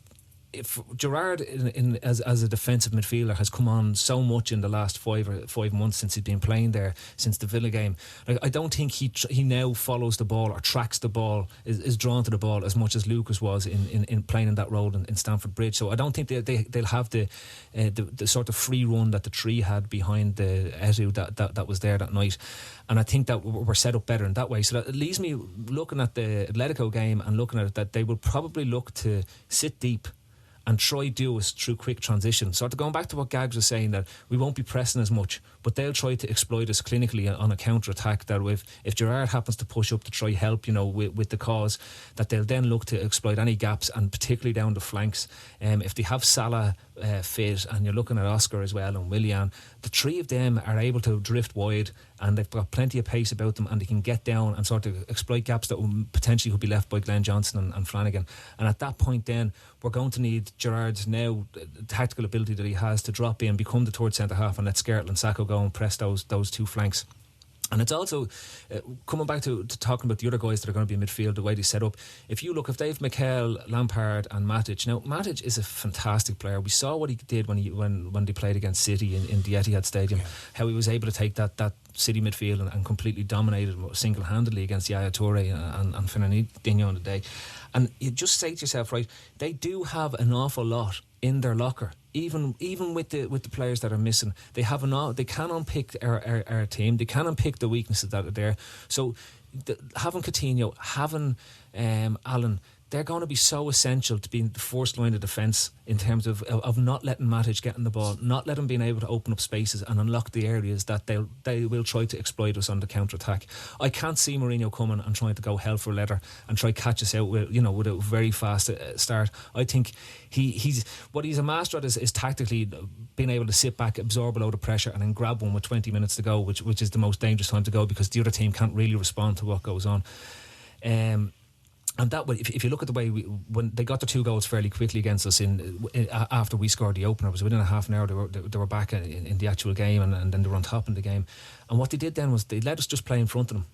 If Gerrard as a defensive midfielder has come on so much in the last 5 months since he's been playing there, since the Villa game, like, I don't think he now follows the ball or tracks the ball, is drawn to the ball as much as Lucas was in playing in that role in Stamford Bridge. So I don't think they'll have the sort of free run that the 3 had behind the Etu that was there that night. And I think that we're set up better in that way. So that leaves me looking at the Atletico game and looking at it that they will probably look to sit deep and try do us through quick transition. So going back to what Gags was saying, that we won't be pressing as much, but they'll try to exploit us clinically on a counter-attack, that if Gerrard happens to push up to try help, with the cause, that they'll then look to exploit any gaps, and particularly down the flanks. If they have Salah fit, and you're looking at Oscar as well and Willian, the 3 of them are able to drift wide, and they've got plenty of pace about them, and they can get down and sort of exploit gaps that potentially could be left by Glenn Johnson and Flanagan. And at that point then, we're going to need Gerrard's now tactical ability that he has to drop in, become the third centre half, and let Skertel and Sacco go and press those 2 flanks. And it's also coming back to talking about the other guys that are going to be in midfield, the way they set up. If they've Mikel, Lampard and Matic. Now Matic is a fantastic player. We saw what he did when they played against City in the Etihad Stadium, how he was able to take that City midfield and completely dominated single-handedly against Yaya Toure and Fernandinho on the day. And you just say to yourself, right, they do have an awful lot in their locker. Even with the players that are missing, they can unpick our team. They can unpick the weaknesses that are there. So having Coutinho, having Allen, they're going to be so essential to being the first line of defence in terms of not letting Matic get in the ball, not letting being able to open up spaces and unlock the areas that they will try to exploit us on the counter-attack. I can't see Mourinho coming and trying to go hell for leather and try to catch us out with a very fast start. I think he's a master at is tactically being able to sit back, absorb a load of pressure and then grab one with 20 minutes to go, which is the most dangerous time to go, because the other team can't really respond to what goes on. And that way, if you look at the way when they got the 2 goals fairly quickly against us after we scored the opener, it was within a half an hour they were back in the actual game, and then they were on top in the game. And what they did then was they let us just play in front of them.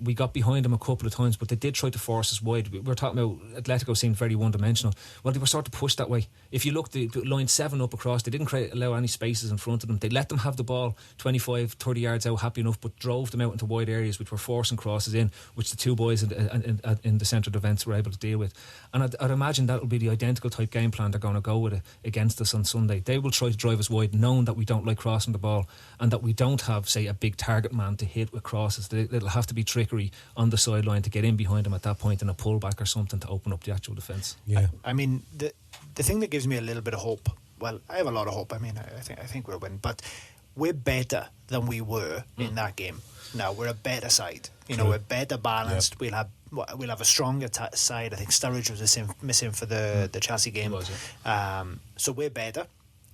We got behind them a couple of times, but they did try to force us wide. We were talking about Atletico seemed very one-dimensional. Well, they were sort of pushed that way. If you look, they lined 7 up across. They didn't allow any spaces in front of them. They let them have the ball 25, 30 yards out, happy enough, but drove them out into wide areas, which were forcing crosses in, which the 2 boys in the centre defence were able to deal with. And I'd imagine that will be the identical type game plan they're going to go with against us on Sunday. They will try to drive us wide, knowing that we don't like crossing the ball and that we don't have, say, a big target man to hit with crosses. It'll have to be trickery on the sideline to get in behind them at that point, and a pullback or something to open up the actual defence. Yeah, I mean the thing that gives me a little bit of hope. Well, I have a lot of hope. I mean, I think we'll win, but we're better than we were in that game. Now we're a better side. We're better balanced. Yep. We'll have a stronger side. I think Sturridge was missing for the Chelsea game. So we're better,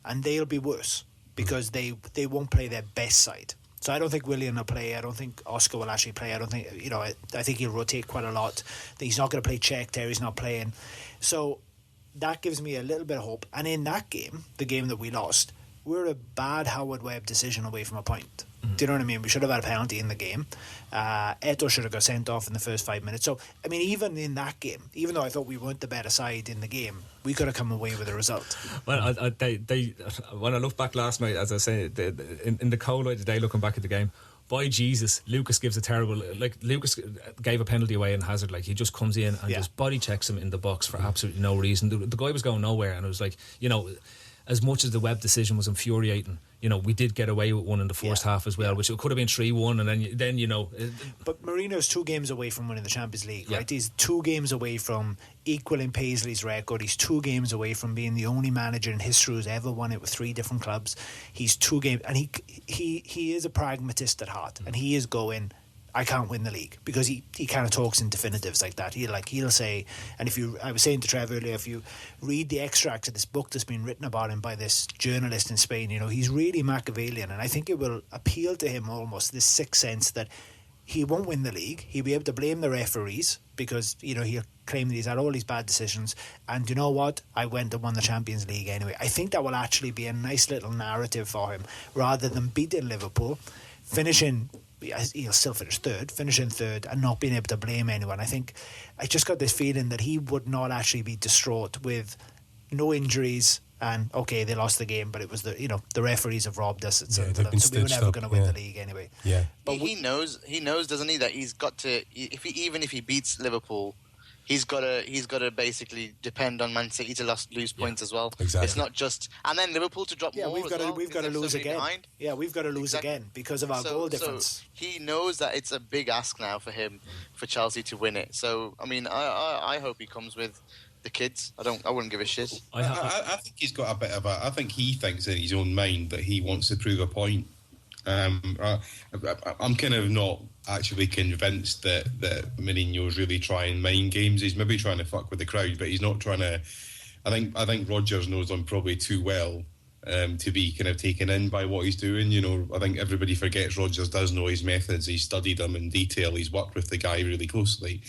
and they'll be worse because they won't play their best side. So I don't think Willian will play. I don't think Oscar will actually play. I don't think, I think he'll rotate quite a lot. He's not going to play Czech there. He's not playing. So that gives me a little bit of hope. And in that game, the game that we lost, we're a bad Howard Webb decision away from a point. Do you know what I mean? We should have had a penalty in the game. Eto'o should have got sent off in the first 5 minutes. So, I mean, even in that game, even though I thought we weren't the better side in the game, we could have come away with a result. Well, when I look back last night, as I say, in the cold light of the day, looking back at the game, by Jesus, Lucas gives a terrible... Lucas gave a penalty away in Hazard. He just comes in and just body checks him in the box for absolutely no reason. The guy was going nowhere, and it was as much as the Webb decision was infuriating, we did get away with one in the first half as well, which it could have been 3-1, and then But Mourinho's 2 games away from winning the Champions League, right? He's 2 games away from equaling Paisley's record. He's 2 games away from being the only manager in history who's ever won it with 3 different clubs. He's 2 games, and he is a pragmatist at heart, and he is going, I can't win the league, because he kind of talks in definitives like that. He'll say, and I was saying to Trev earlier, if you read the extracts of this book that's been written about him by this journalist in Spain, he's really Machiavellian, and I think it will appeal to him almost, this sixth sense that he won't win the league. He'll be able to blame the referees because, he'll claim that he's had all these bad decisions. And you know what? I went and won the Champions League anyway. I think that will actually be a nice little narrative for him, rather than beating Liverpool, finishing, he'll still finish third, finishing third and not being able to blame anyone. I just got this feeling that he would not actually be distraught with no injuries. And okay, they lost the game, but it was the referees have robbed us at Sunderland, so we were never going to win the league anyway. Yeah, but he knows, doesn't he, that he's got to, even if he beats Liverpool, he's got to basically depend on Man City to lose points as well. Exactly. It's not just, and then Liverpool to drop more. We've got to lose again. Behind. Yeah, we've got to lose again because of our goal difference. So he knows that it's a big ask now for him, for Chelsea to win it. So I mean, I hope he comes with the kids. I wouldn't give a shit. I think he's got a bit of I think he thinks in his own mind that he wants to prove a point. I'm kind of not actually convinced that Mourinho's really trying mind games. He's maybe trying to fuck with the crowd, but he's not trying to. I think Rodgers knows him probably too well to be kind of taken in by what he's doing. I think everybody forgets Rodgers does know his methods. He's studied them in detail. He's worked with the guy really closely.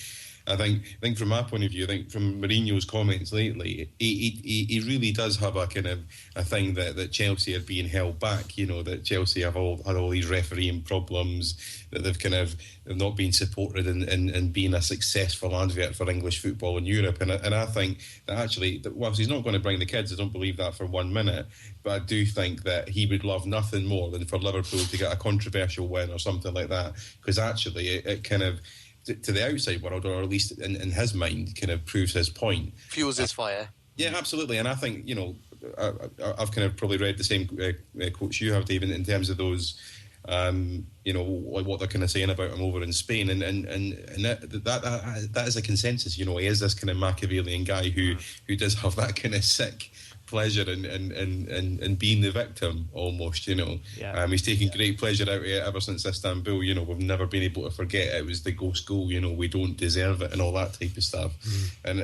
I think from my point of view, I think from Mourinho's comments lately, he really does have a kind of a thing that Chelsea are being held back. That Chelsea have had all these refereeing problems, that they've not been supported in being a successful advert for English football in Europe. And I think that actually, whilst he's not going to bring the kids, I don't believe that for 1 minute. But I do think that he would love nothing more than for Liverpool to get a controversial win or something like that, because actually it kind of, to the outside world, or at least in his mind, kind of proves his point. Fuels his fire. Yeah, absolutely. And I think, I've kind of probably read the same quotes you have, David, in terms of those, like what they're kind of saying about him over in Spain. And that is a consensus. He is this kind of Machiavellian guy who does have that kind of sick pleasure in being the victim almost. He's taken great pleasure out of it ever since Istanbul. We've never been able to forget it was the ghost goal. We don't deserve it and all that type of stuff. And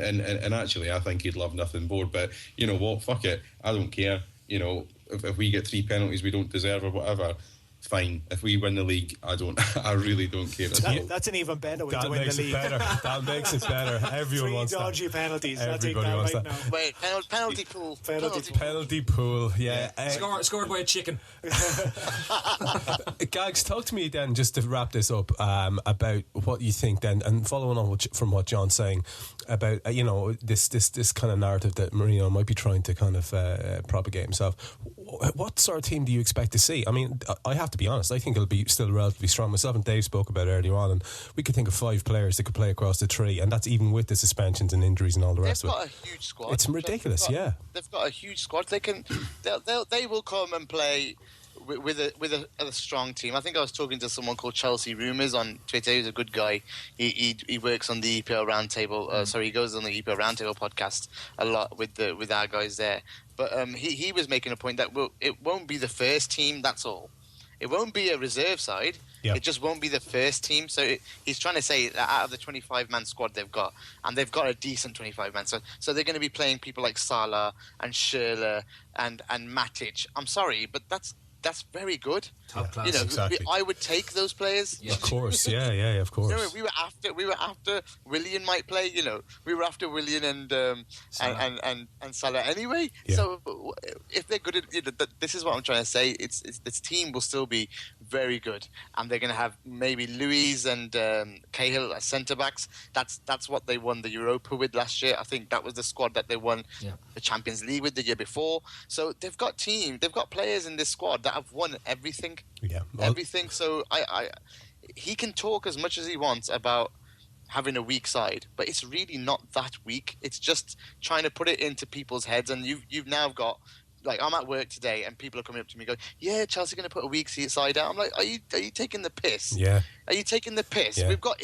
actually I think he'd love nothing more, but you know what, fuck it, I don't care. If we get 3 penalties we don't deserve or whatever, fine. If we win the league, I really don't care. That's an even better way to win the league. That makes it better. Everyone wants that. 3 dodgy penalties. Everybody wants that. Now. Wait, penalty pool. Penalty pool. Yeah. Scored by a chicken. Gags, talk to me then, just to wrap this up, about what you think then, and following on from what John's saying about this kind of narrative that Mourinho might be trying to kind of propagate himself. What sort of team do you expect to see? I mean, I have to be honest, I think it'll be still relatively strong. Myself and Dave spoke about it earlier on, and we could think of 5 players that could play across the 3, and that's even with the suspensions and injuries and all the rest of it. They've got a huge squad. It's ridiculous, yeah. They've got a huge squad. They will come and play with a strong team. I think I was talking to someone called Chelsea Rumours on Twitter. He's a good guy. He works on the EPL Roundtable. He goes on the EPL Roundtable podcast a lot with our guys there. But he was making a point that it won't be the first team. That's all. It won't be a reserve side. Yep. It just won't be the first team. So he's trying to say that out of the 25-man squad they've got, and they've got a decent 25-man. So they're going to be playing people like Salah and Schürrle and Matic. I'm sorry, but that's very good. Top class. Exactly. I would take those players. Of course, yeah, of course. We were after Willian might play. We were after Willian and Salah anyway. Yeah. So if they're good at, this is what I'm trying to say. It's this team will still be very good, and they're going to have maybe Luiz and Cahill as centre backs. That's what they won the Europa with last year. I think that was the squad that they won the Champions League with the year before. So they've got players in this squad that have won everything. Yeah, everything. So he can talk as much as he wants about having a weak side, but it's really not that weak. It's just trying to put it into people's heads, and you've now got. Like, I'm at work today and people are coming up to me going, yeah, Chelsea are going to put a weak side out. I'm like, are you taking the piss? Yeah. Are you taking the piss? Yeah. We've got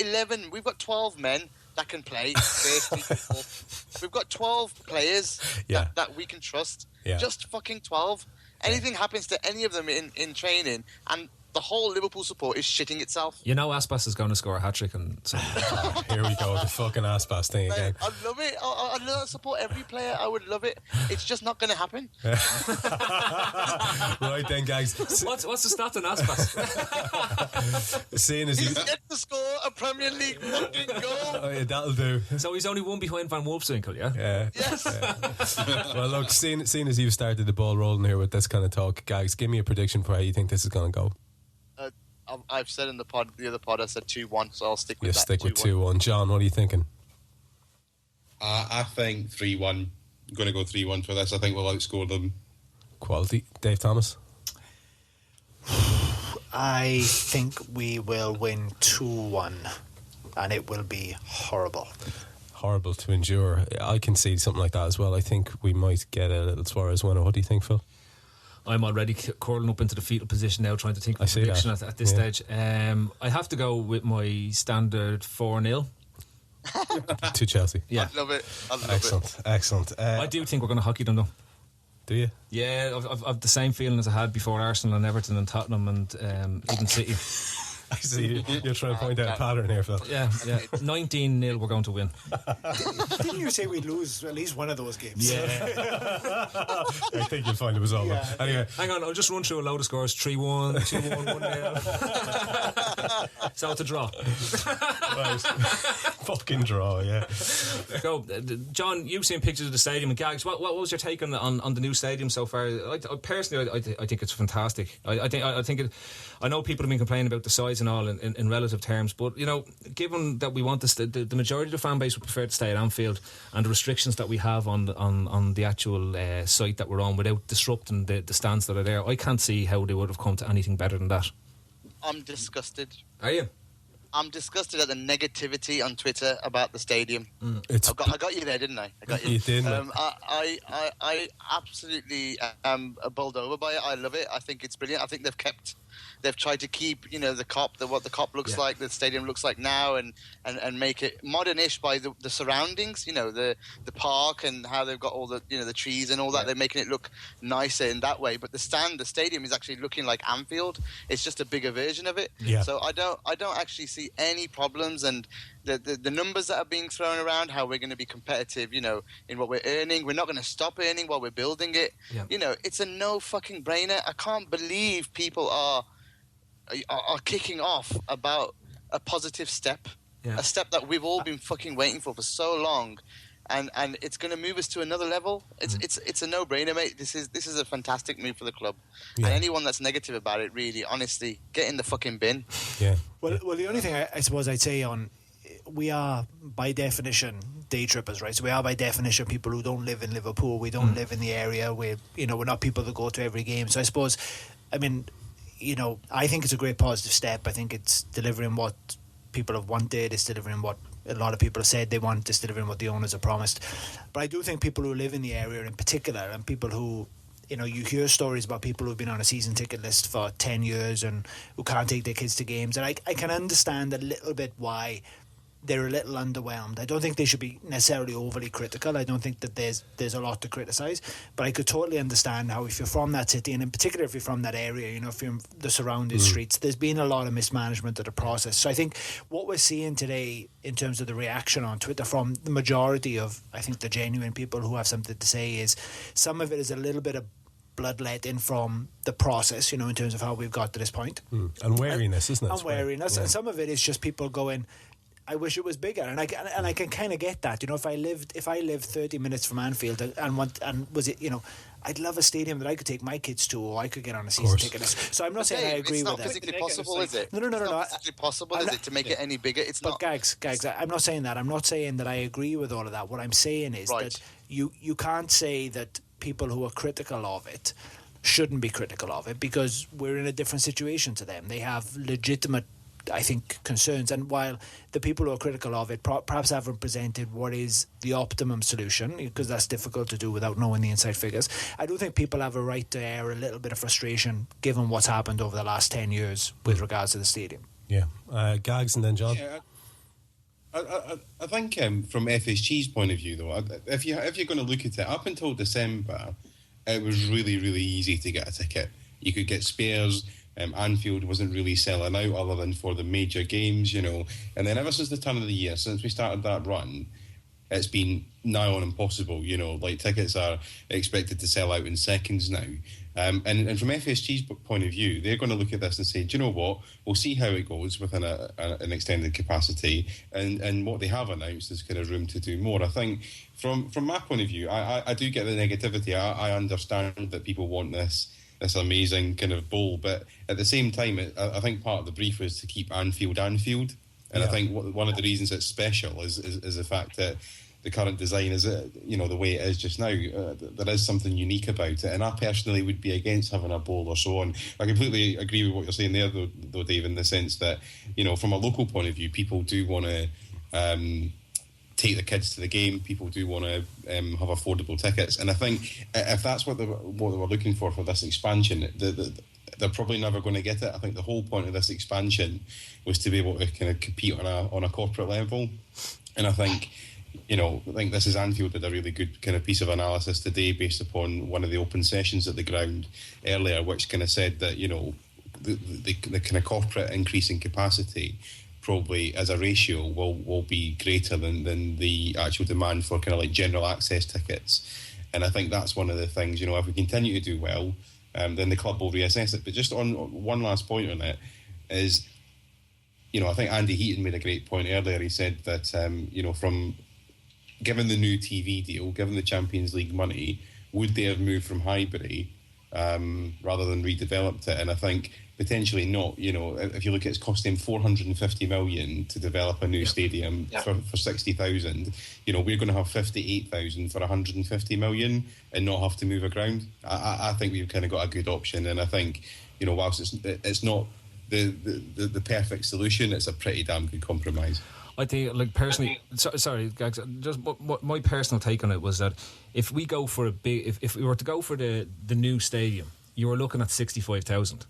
12 men that can play. We've got 12 players that we can trust. Yeah. Just fucking 12. Anything happens to any of them in training, and the whole Liverpool support is shitting itself. You know, Aspas is going to score a hat trick, and here we go, the fucking Aspas thing again. I love it. I love support every player. I would love it. It's just not going to happen. Right then, guys. What's the stat on Aspas? Seeing as He's yet to score a Premier League fucking goal. Oh, yeah, that'll do. So he's only one behind Van Wolfswinkel, yeah? Yes. Well, look, seeing as you've started the ball rolling here with this kind of talk, guys, give me a prediction for how you think this is going to go. I've said in the other pod, I said 2-1, so I'll stick with You that. stick with 2-1. John, what are you thinking? I think 3-1. I'm going to go 3-1 for this. I think we'll outscore them. Quality. Dave Thomas? I think we will win 2-1, and it will be horrible. Horrible to endure. I can see something like that as well. I think we might get a little Suarez winner. What do you think, Phil? I'm already curling up into the fetal position now, trying to think of a prediction at this stage. I have to go with my standard 4-0 to Chelsea. Yeah, I love it. Excellent. I do think we're going to hockey them though. Do you? Yeah, I've the same feeling as I had before Arsenal and Everton and Tottenham and even City. I see you're trying to point out a pattern here, Phil. Yeah. 19-0 we're going to win. Didn't you say we'd lose at least one of those games? Yeah. I think you'll find it was all. Yeah. Anyway, hang on, I'll just run through a load of scores. 3-1, 2-1, 1-0. So it's a draw. right. Fucking draw, yeah. So, John, you've seen pictures of the stadium and Gags. What was your take on the new stadium so far? Personally, I think it's fantastic. I know people have been complaining about the size and all in relative terms, but you know, given that we want the majority of the fan base would prefer to stay at Anfield, and the restrictions that we have on the actual site that we're on without disrupting the stands that are there, I can't see how they would have come to anything better than that. I'm disgusted. Are you? I'm disgusted at the negativity on Twitter about the stadium. I got you there, didn't I? I got you. You did. I absolutely am bowled over by it. I love it. I think it's brilliant. I think they've tried to keep, you know, what the cop looks like, the stadium looks like now, and make it modernish by the surroundings, you know, the park and how they've got all the, you know, the trees and all that. They're making it look nicer in that way. But the stadium is actually looking like Anfield. It's just a bigger version of it. Yeah. So I don't actually see any problems, and the numbers that are being thrown around, how we're going to be competitive, you know, in what we're earning. We're not going to stop earning while we're building it. Yeah. You know, it's a no fucking brainer. I can't believe people are kicking off about a positive step, a step that we've all been fucking waiting for so long, and it's going to move us to another level. It's a no-brainer, mate. This is a fantastic move for the club, and anyone that's negative about it, really, honestly, get in the fucking bin. Yeah. Well, the only thing I suppose I'd say we are by definition day trippers, right? So we are by definition people who don't live in Liverpool. We don't live in the area. We're not people that go to every game. So I suppose, I mean, you know, I think it's a great positive step. I think it's delivering what people have wanted. It's delivering what a lot of people have said they want. It's delivering what the owners have promised. But I do think people who live in the area in particular, and people who, you know, you hear stories about people who've been on a season ticket list for 10 years and who can't take their kids to games. And I can understand a little bit why they're a little underwhelmed. I don't think they should be necessarily overly critical. I don't think that there's a lot to criticise, but I could totally understand how, if you're from that city, and in particular if you're from that area, you know, if you're in the surrounding streets, there's been a lot of mismanagement of the process. So I think what we're seeing today in terms of the reaction on Twitter from the majority of, I think, the genuine people who have something to say, is some of it is a little bit of blood let in from the process, you know, in terms of how we've got to this point. And wariness, isn't it? And wariness. And some of it is just people going, I wish it was bigger, and I can kind of get that. You know, if I lived 30 minutes from Anfield and was it, you know, I'd love a stadium that I could take my kids to, or I could get on a season ticket list. So I'm not saying I agree with that. It's not physically possible, is it? No. It's not physically possible, is it, to make it any bigger? It's not. Gags, I'm not saying that. I'm not saying that I agree with all of that. What I'm saying is that you can't say that people who are critical of it shouldn't be critical of it, because we're in a different situation to them. They have legitimate, I think, concerns, and while the people who are critical of it perhaps haven't presented what is the optimum solution, because that's difficult to do without knowing the inside figures, I do think people have a right to air a little bit of frustration given what's happened over the last 10 years with regards to the stadium. Yeah. Gags and then John. Yeah, I think from FSG's point of view, though, if you're going to look at it, up until December, it was really, really easy to get a ticket. You could get spares Anfield wasn't really selling out other than for the major games, you know. And then ever since the turn of the year, since we started that run, it's been nigh on impossible, you know. Like, tickets are expected to sell out in seconds now. And from FSG's point of view, they're going to look at this and say, do you know what? We'll see how it goes within an extended capacity. And what they have announced is kind of room to do more. I think from my point of view, I do get the negativity. I understand that people want this amazing kind of bowl. But at the same time, I think part of the brief was to keep Anfield. And I think one of the reasons it's special is the fact that the current design is, you know, the way it is just now. There is something unique about it, and I personally would be against having a bowl or so on. I completely agree with what you're saying there, though, Dave, in the sense that, you know, from a local point of view, people do want to take the kids to the game. People do want to have affordable tickets, and I think if that's what they were looking for this expansion, they're probably never going to get it. I think the whole point of this expansion was to be able to kind of compete on a corporate level, and I think this is Anfield did a really good kind of piece of analysis today based upon one of the open sessions at the ground earlier, which kind of said that, you know, the kind of corporate increase in capacity probably as a ratio will be greater than the actual demand for kind of like general access tickets. And I think that's one of the things, you know, if we continue to do well, then the club will reassess it. But just on one last point on it is, you know, I think Andy Heaton made a great point earlier. He said that, you know, given the new TV deal, given the Champions League money, would they have moved from Highbury rather than redeveloped it? And I think potentially not. You know, if you look at it's costing 450 million to develop a new stadium for 60,000, you know, we're going to have 58,000 for 150 million and not have to move a ground. I think we've kind of got a good option, and I think, you know, whilst it's not the perfect solution, it's a pretty damn good compromise. I think, like, personally, sorry, Gags, just what my personal take on it was that if we go for if we were to go for the new stadium, you were looking at 65,000,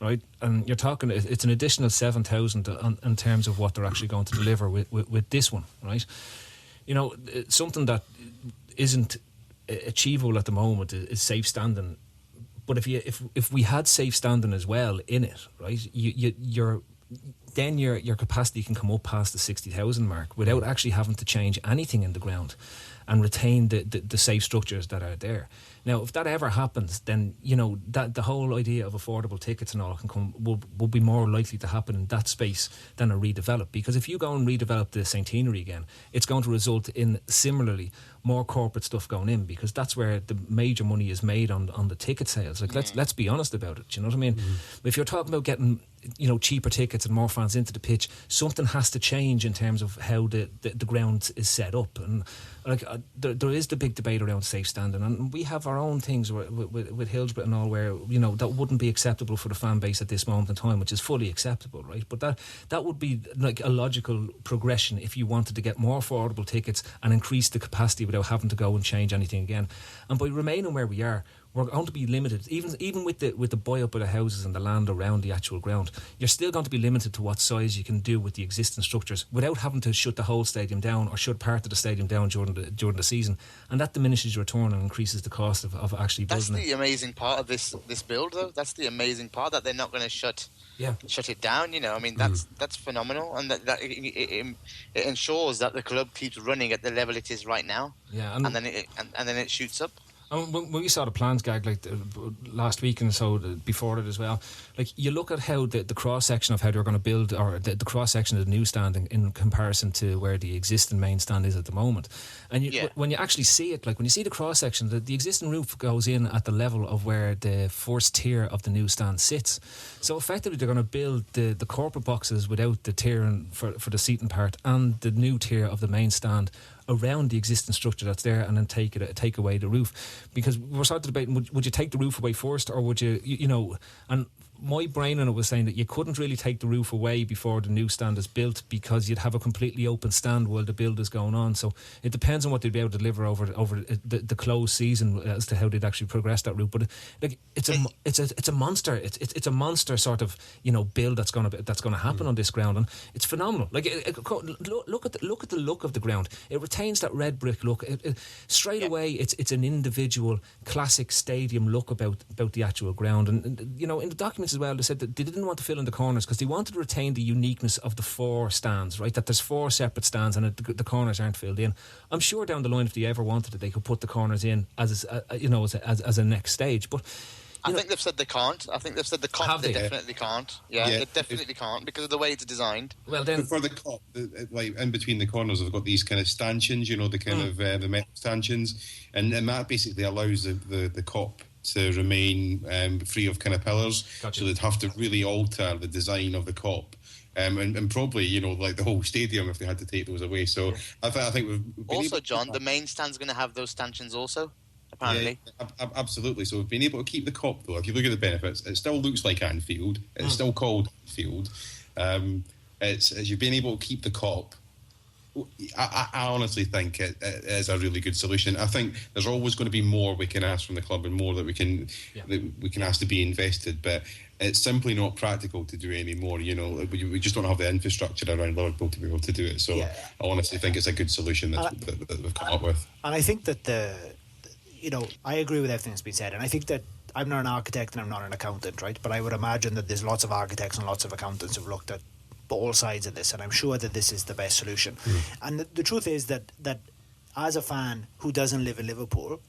right? And you're talking, it's an additional 7,000 in terms of what they're actually going to deliver with this one, right? You know, something that isn't achievable at the moment is safe standing. But if we had safe standing as well in it, right, then your capacity can come up past the 60,000 mark without actually having to change anything in the ground and retain the safe structures that are there. Now, if that ever happens, then, you know, that the whole idea of affordable tickets and all will be more likely to happen in that space than a redevelop. Because if you go and redevelop the Centenary again, it's going to result in similarly more corporate stuff going in, because that's where the major money is made on the ticket sales. Like, let's be honest about it. Do you know what I mean? If you're talking about getting, you know, cheaper tickets and more fans into the pitch, something has to change in terms of how the ground is set up. And like, there is the big debate around safe standing, and we have our own things with Hillsborough and all, where, you know, that wouldn't be acceptable for the fan base at this moment in time, which is fully acceptable, right? But that would be like a logical progression if you wanted to get more affordable tickets and increase the capacity without having to go and change anything again. And by remaining where we are, we're going to be limited, even with the buy up of the houses and the land around the actual ground. You're still going to be limited to what size you can do with the existing structures without having to shut the whole stadium down or shut part of the stadium down during the season, and that diminishes your return and increases the cost of actually building it. That's the amazing part of this build, though. That's the amazing part, that they're not going to shut it down. You know, I mean, that's phenomenal, and that it ensures that the club keeps running at the level it is right now. Yeah, and then it shoots up. When we saw the plans, Gag, like last week and so before it as well, like, you look at how the cross section of how they're going to build, or the cross section of the new stand in comparison to where the existing main stand is at the moment, and when you actually see it, like when you see the cross section, the existing roof goes in at the level of where the first tier of the new stand sits. So effectively, they're going to build the corporate boxes without the tiering for the seating part, and the new tier of the main stand around the existing structure that's there, and then take away the roof. Because we're sort of debating, would you take the roof away first, or would you know, and my brain on it was saying that you couldn't really take the roof away before the new stand is built, because you'd have a completely open stand while the build is going on. So it depends on what they'd be able to deliver over the closed season as to how they'd actually progress that route. But like, it's a monster. It's a monster sort of, you know, build that's going to happen on this ground, and it's phenomenal. Like, look at the look of the ground. It retains that red brick look. Straight away, it's an individual classic stadium look about the actual ground. And you know, in the documents as well, they said that they didn't want to fill in the corners because they wanted to retain the uniqueness of the 4 stands, right? That there's 4 separate stands and the corners aren't filled in. I'm sure down the line, if they ever wanted it, they could put the corners in as a next stage. But I think they've said they can't. I think they've said the cop they definitely can't. Yeah, Yeah. they definitely can't because of the way it's designed. well, then But for the cop, like in between the corners, they've got these kind of stanchions, the kind of the metal stanchions, and that basically allows the cop to remain free of kind of pillars. Gotcha. So they'd have to really alter the design of the cop. And probably, like the whole stadium if they had to take those away. So I think we've been Also, able to John, keep the main stand's going to have those stanchions also, apparently. Yeah, absolutely. So we've been able to keep the cop, though. If you look at the benefits, it still looks like Anfield. It's still called Anfield. As you've been able to keep the cop. I honestly think it is a really good solution. I think there's always going to be more we can ask from the club and more that we can ask to be invested, but it's simply not practical to do anymore. We just don't have the infrastructure around Liverpool to be able to do it. So I honestly think it's a good solution that we've come up with. And I think that I agree with everything that's been said, and I think that I'm not an architect and I'm not an accountant, right? But I would imagine that there's lots of architects and lots of accountants who've looked at all sides of this, and I'm sure that this is the best solution. And the truth is that as a fan who doesn't live in Liverpool,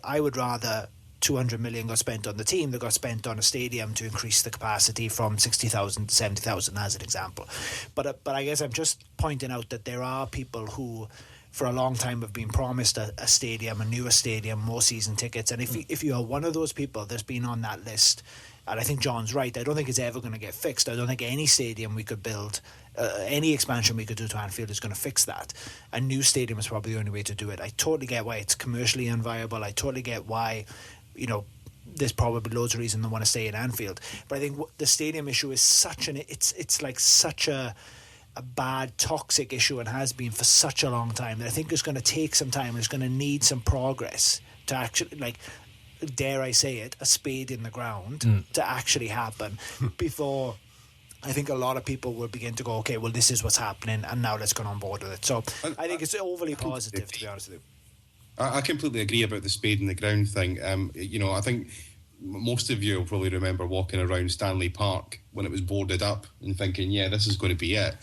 I would rather 200 million got spent on the team that got spent on a stadium to increase the capacity from 60,000 to 70,000 as an example. But I guess I'm just pointing out that there are people who for a long time have been promised a stadium, a newer stadium, more season tickets, and if you are one of those people that's been on that list, and I think John's right, I don't think it's ever going to get fixed. I don't think any stadium we could build, any expansion we could do to Anfield is going to fix that. A new stadium is probably the only way to do it. I totally get why it's commercially unviable. I totally get why, there's probably loads of reasons they want to stay in Anfield. But I think the stadium issue is it's like such a bad, toxic issue and has been for such a long time that I think it's going to take some time. It's going to need some progress to actually, dare I say it, a spade in the ground to actually happen before I think a lot of people will begin to go, okay, well, this is what's happening and now let's get on board with it. So I think it's overly positive, to be honest with you. I completely agree about the spade in the ground thing. I think most of you will probably remember walking around Stanley Park when it was boarded up and thinking, yeah, this is going to be it.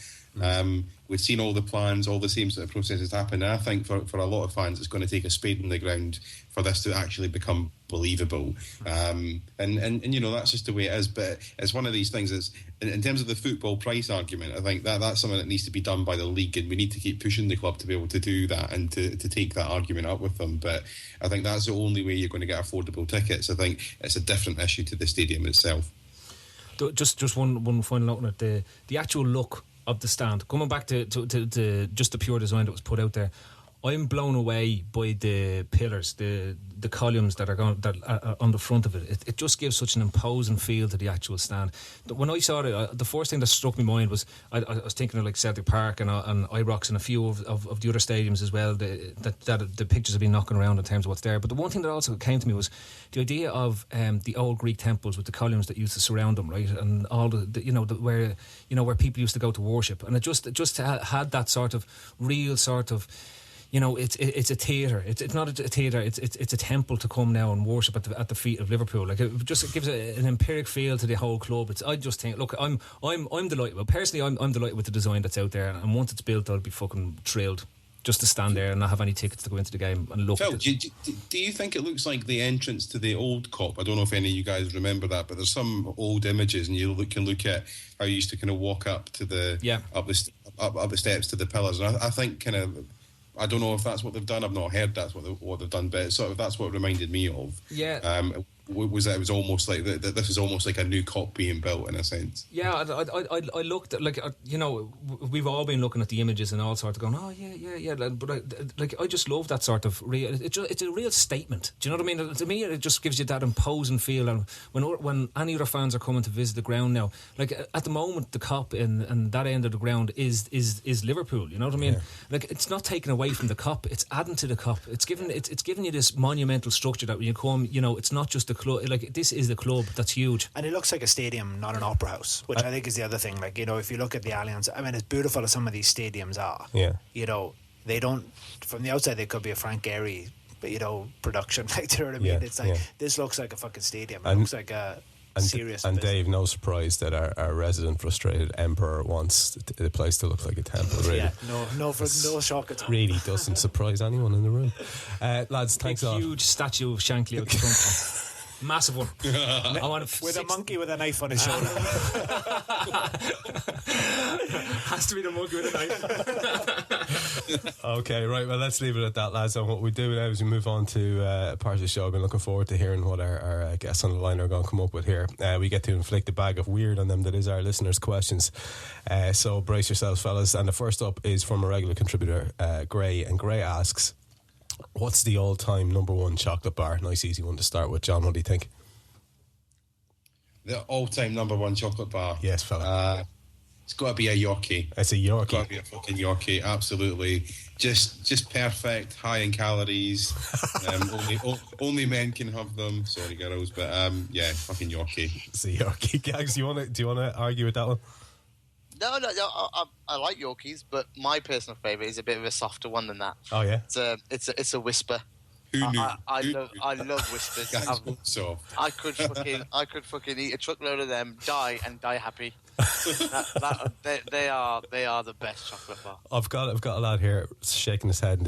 We've seen all the plans, all the same sort of processes happen. And I think for a lot of fans, it's going to take a spade in the ground for this to actually become believable. And that's just the way it is. But it's one of these things that's, in terms of the football price argument, I think that's something that needs to be done by the league, and we need to keep pushing the club to be able to do that and to take that argument up with them. But I think that's the only way you're going to get affordable tickets. I think it's a different issue to the stadium itself. Just one final note on it. The actual look of the stand, coming back to just the pure design that was put out there, I'm blown away by the pillars, the columns that are on the front of it. It just gives such an imposing feel to the actual stand. When I saw it, the first thing that struck my mind was I was thinking of like Celtic Park and Ibrox and a few of the other stadiums as well. That the pictures have been knocking around in terms of what's there. But the one thing that also came to me was the idea of the old Greek temples with the columns that used to surround them, right, and all where people used to go to worship, and it just had that sort of real sort of. It's a theatre. It's not a theatre. It's a temple to come now and worship at the feet of Liverpool. Like it gives an empiric feel to the whole club. I just think, look, I'm delighted. Well, personally, I'm delighted with the design that's out there, and once it's built, I'll be fucking thrilled just to stand there and not have any tickets to go into the game and look. Phil, at it. do you think it looks like the entrance to the old Cop? I don't know if any of you guys remember that, but there's some old images, and you can look at how you used to kind of walk up to the up the steps to the pillars, and I think kind of. I don't know if that's what they've done. I've not heard that's what they've done, but sort of that's what it reminded me of. Yeah. Was that it was almost like that this is almost like a new Cop being built in a sense. Yeah, I looked at, like, we've all been looking at the images and all sorts of going, oh yeah, but I just love that sort of real. It's a real statement. Do you know what I mean? To me, it just gives you that imposing feel. And when any other fans are coming to visit the ground now, like at the moment, the Cop and that end of the ground is Liverpool. You know what I mean? Yeah. Like it's not taken away from the Cop; it's adding to the Cop. It's giving you this monumental structure that when you come, it's not just the club. Like this is the club that's huge, and it looks like a stadium, not an opera house, which I think is the other thing. Like, if you look at the Allianz, I mean, as beautiful as some of these stadiums are, they don't, from the outside they could be a Frank Gehry production, like, do you know what I mean? It's like this looks like a fucking stadium. It looks like a serious. And business. Dave, no surprise that our resident frustrated emperor wants the place to look like a temple. Really, Yeah, no shock at all. really doesn't surprise anyone in the room. Lads, thanks a lot. Huge statue of Shankly out the front. Massive one. I want with a monkey with a knife on his shoulder. Has to be the monkey with a knife. Okay, right. Well, let's leave it at that, lads. And what we do now is we move on to a part of the show. I've been looking forward to hearing what our guests on the line are going to come up with here. We get to inflict a bag of weird on them that is our listeners' questions. So brace yourselves, fellas. And the first up is from a regular contributor, Gray. And Gray asks, what's the all-time number one chocolate bar? Nice, easy one to start with. John, what do you think? The all-time number one chocolate bar. Yes, fella. It's got to be a Yorkie. It's a Yorkie. It's got to be a fucking Yorkie. Absolutely, just perfect. High in calories. Only men can have them. Sorry, girls, but yeah, fucking Yorkie. It's a Yorkie. Gags, do you want to argue with that one? No, I like Yorkies, but my personal favourite is a bit of a softer one than that. Oh yeah, it's a Whisper. Who knew? I love Whispers. So I could fucking eat a truckload of them, die happy. They are the best chocolate bar. I've got a lad here shaking his head in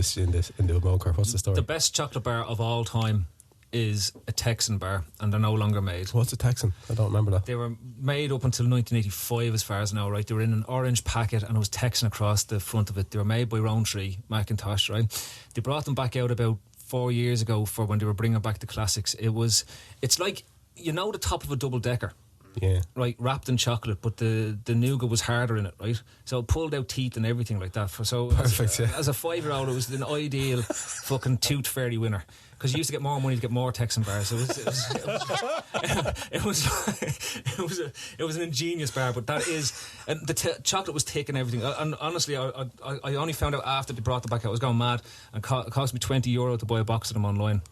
the bunker. What's the story? The best chocolate bar of all time is a Texan bar, and they're no longer made. What's a Texan? I don't remember that. They were made up until 1985, as far as I know, right? They were in an orange packet, and it was Texan across the front of it. They were made by Rowntree Macintosh, right? They brought them back out about 4 years ago for when they were bringing back the classics. It's like, you know, the top of a double decker. Yeah. Right, wrapped in chocolate, but the nougat was harder in it, right? So it pulled out teeth and everything like that. Perfect, as a 5-year-old, it was an ideal fucking tooth fairy winner. Because you used to get more money to get more Texan bars. It was an ingenious bar, but that is, and the chocolate was taking everything. And honestly, I only found out after they brought them back. I was going mad, and it cost me €20 to buy a box of them online.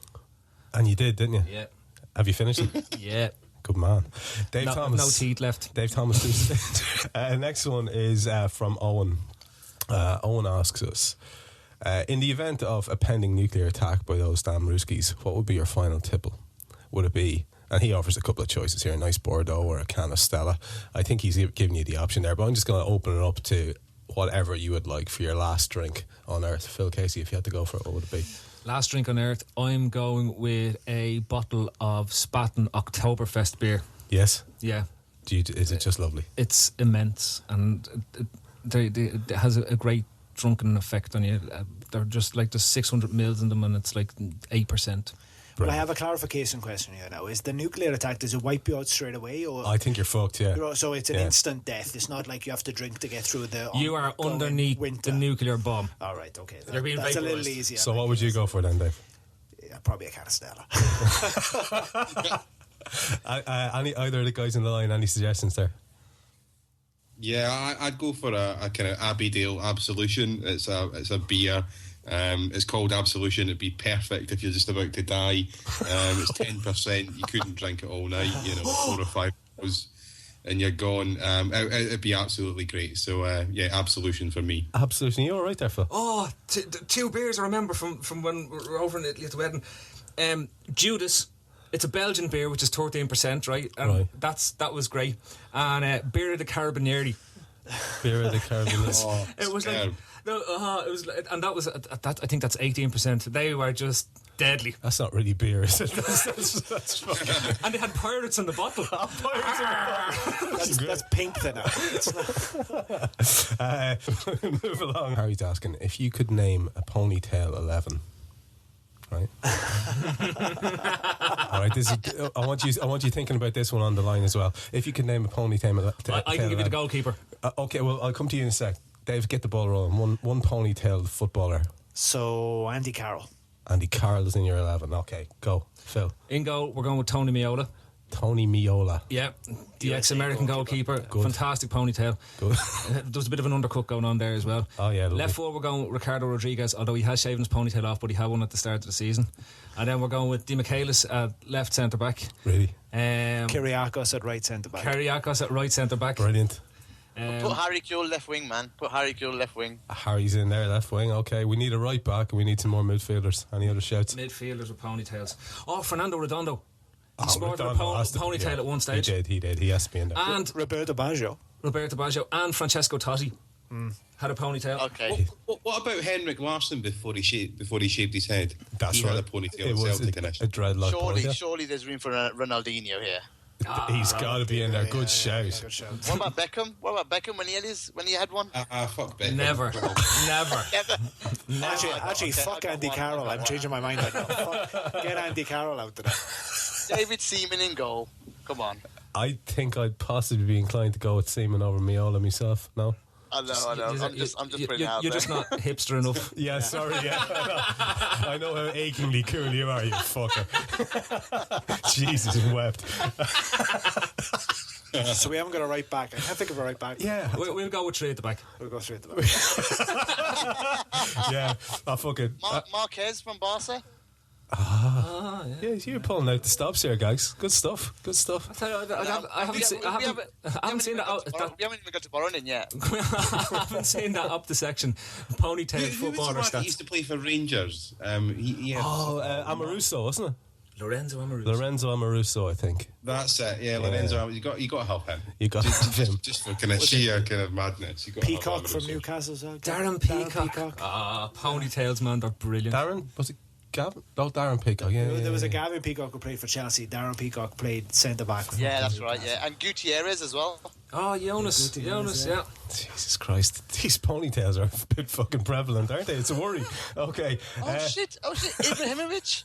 And you did, didn't you? Yeah. Have you finished it? Yeah. Good man. Dave Thomas. No teeth left. Dave Thomas. Next one is from Owen. Owen asks us, in the event of a pending nuclear attack by those damn Ruskies, what would be your final tipple? Would it be, and he offers a couple of choices here, a nice Bordeaux or a can of Stella. I think he's giving you the option there, but I'm just going to open it up to whatever you would like for your last drink on earth. Phil Casey, if you had to go for it, what would it be? Last drink on earth, I'm going with a bottle of Spaten Oktoberfest beer. Yes? Yeah. Is it just lovely? It's immense, and it has a great drunken effect on you. They're just like, there's 600 mils in them, and it's like 8%. Well, I have a clarification question here now. Is the nuclear attack, does it wipe you out straight away? Or I think you're fucked, yeah. So it's an instant death. It's not like you have to drink to get through the You are underneath winter. the nuclear bomb. All right, okay. You're being that's a little vaporised. easier. So what would you go for then, Dave? Yeah, probably a can of Stella. Either of the guys in the line, any suggestions there? yeah, I'd go for a kind of Abbeydale Absolution. It's a beer. It's called Absolution. It'd be perfect if you're just about to die. It's 10%. You couldn't drink it all night. 4 or 5 hours, and you're gone. It'd be absolutely great. So yeah, Absolution for me. Absolution. You're all right there, Phil. Oh, two beers I remember from when we were over in Italy at the wedding. Judas. It's a Belgian beer, which is 13%, right? And right. that was great. And Beer of the Carabinieri. Beer of the Carabinieri. It was like, no, it was, and that was I think that's 18%. They were just deadly. That's not really beer, is it? that's fucking... And they had pirates in the bottle. That's pink then. Move along. Harry's asking if you could name a ponytail 11. Right. All right. I want you thinking about this one on the line as well. If you could name a ponytail, I can give you the goalkeeper. Okay. Well, I'll come to you in a sec. Dave, get the ball rolling. One ponytailed footballer. So Andy Carroll. Andy Carroll is in your 11. Okay, go, Phil. In goal, we're going with Tony Meola. Tony Meola. Yeah, the ex-American goalkeeper. Fantastic ponytail. Good. There was a bit of an undercut going on there as well. Oh yeah. Lovely. Left forward, we're going with Ricardo Rodriguez, although he has shaven his ponytail off, but he had one at the start of the season. And then we're going with Di Michaelis at left centre back. Really? Kyriakos at right centre back. Kyriakos at right centre back. Brilliant. Put Harry Kewell left wing, man. Put Harry Kewell left wing. Harry's in there, left wing. Okay, we need a right back and we need some more midfielders. Any other shouts? Midfielders with ponytails. Oh, Fernando Redondo. He sported a ponytail at one stage. He did. He has to be in there. And Roberto Baggio and Francesco Totti had a ponytail. Okay. What about Henrik Larsson before he shaved his head? That's he right. had a ponytail. It was Celtic a initially. dreadlock ponytail. Surely there's room for Ronaldinho here. He's got to be in there. Good shout. What about Beckham? What about Beckham when he had one? Fuck Beckham. Never. Actually, fuck Andy Carroll. I'm changing my mind right now. Get Andy Carroll out of there. David Seaman in goal. Come on. I think I'd possibly be inclined to go with Seaman over Miola myself. No. I know. I'm just putting it out You're there. just not hipster enough. Yeah, sorry. Yeah, I know how achingly cool you are, you fucker. Jesus wept. So we haven't got a right back. I can't think of a right back. Yeah, We'll go with 3 at the back. We'll go straight to the back. yeah. I fucking. Marquez from Barca. Yeah, you're pulling out the stops here, guys. Good stuff. I tell you, I haven't seen that. We haven't even got to Borrowing yet. I haven't seen that up the section. Ponytail Who was the footballer lad that stats. used to play for Rangers? He had Amoruso, wasn't it? Lorenzo Amoruso, I think. That's it. Yeah, Lorenzo. You got to help him. You got him. Just for kind of sheer kind of madness. You got Peacock from Newcastle. Darren Peacock. Ponytails, man, they're brilliant. Darren, was it Gavin? No, Darren Peacock. Yeah, There was a Gavin Peacock who played for Chelsea. Darren Peacock played centre back. Yeah, that's right. Yeah, and Gutierrez as well. Oh, Jonas, yeah. Jesus Christ, these ponytails are a bit fucking prevalent, aren't they? It's a worry. Okay. Oh shit! Ibrahimovic.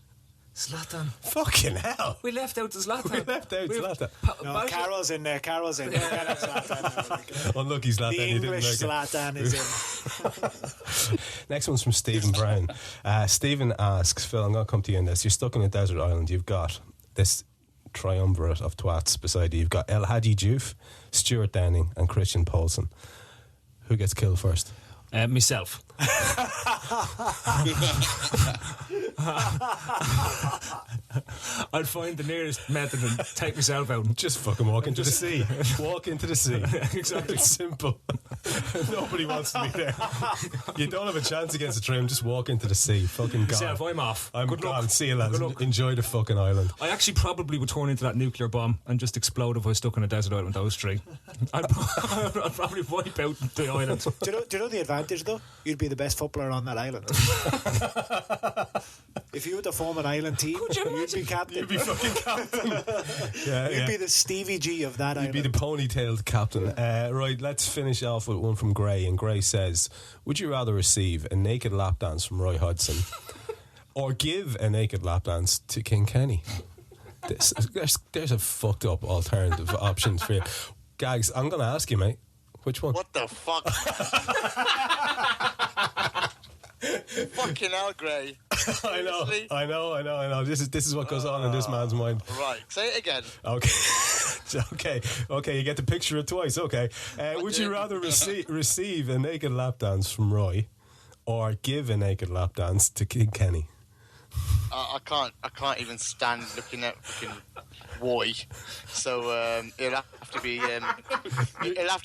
Zlatan. Fucking hell. We left out the Zlatan. Zlatan. No, Carroll's in there. Unlucky Zlatan. The English Zlatan is in. Next one's from Stephen Brown. Stephen asks, Phil, I'm going to come to you in this. You're stuck on a desert island. You've got this triumvirate of twats beside you. You've got El Hadji Diouf, Stuart Downing and Christian Poulsen. Who gets killed first? Myself. I'd find the nearest method and take myself out. Just fucking walk into the sea. Walk into the sea. Exactly. It's simple. Nobody wants to be there. You don't have a chance against the trim. Just walk into the sea. Fucking gone. Myself, I'm off. I'm Good gone. luck. See you, lads. Good luck. Enjoy the fucking island. I actually probably would turn into that nuclear bomb and just explode if I was stuck on a desert island with those 3. I'd probably wipe out the island. Do you know the advantage though? You'd be the best footballer on that island. If you were to form an island team, you'd be captain. You'd be fucking captain. You'd be the Stevie G of that island. You'd be the ponytailed captain. Right, let's finish off with one from Gray. And Gray says, would you rather receive a naked lap dance from Roy Hodgson or give a naked lap dance to King Kenny? There's a fucked up alternative options for you. Gags, I'm going to ask you, mate. Which one? What the fuck? Fucking hell, Gray. I know. This is what goes on in this man's mind. Right, say it again. Okay. Okay, you get to picture it twice. Okay. Would you rather receive a naked lap dance from Roy or give a naked lap dance to King Kenny? I can't even stand looking at fucking Roy. So it'll have to be swing. It'll have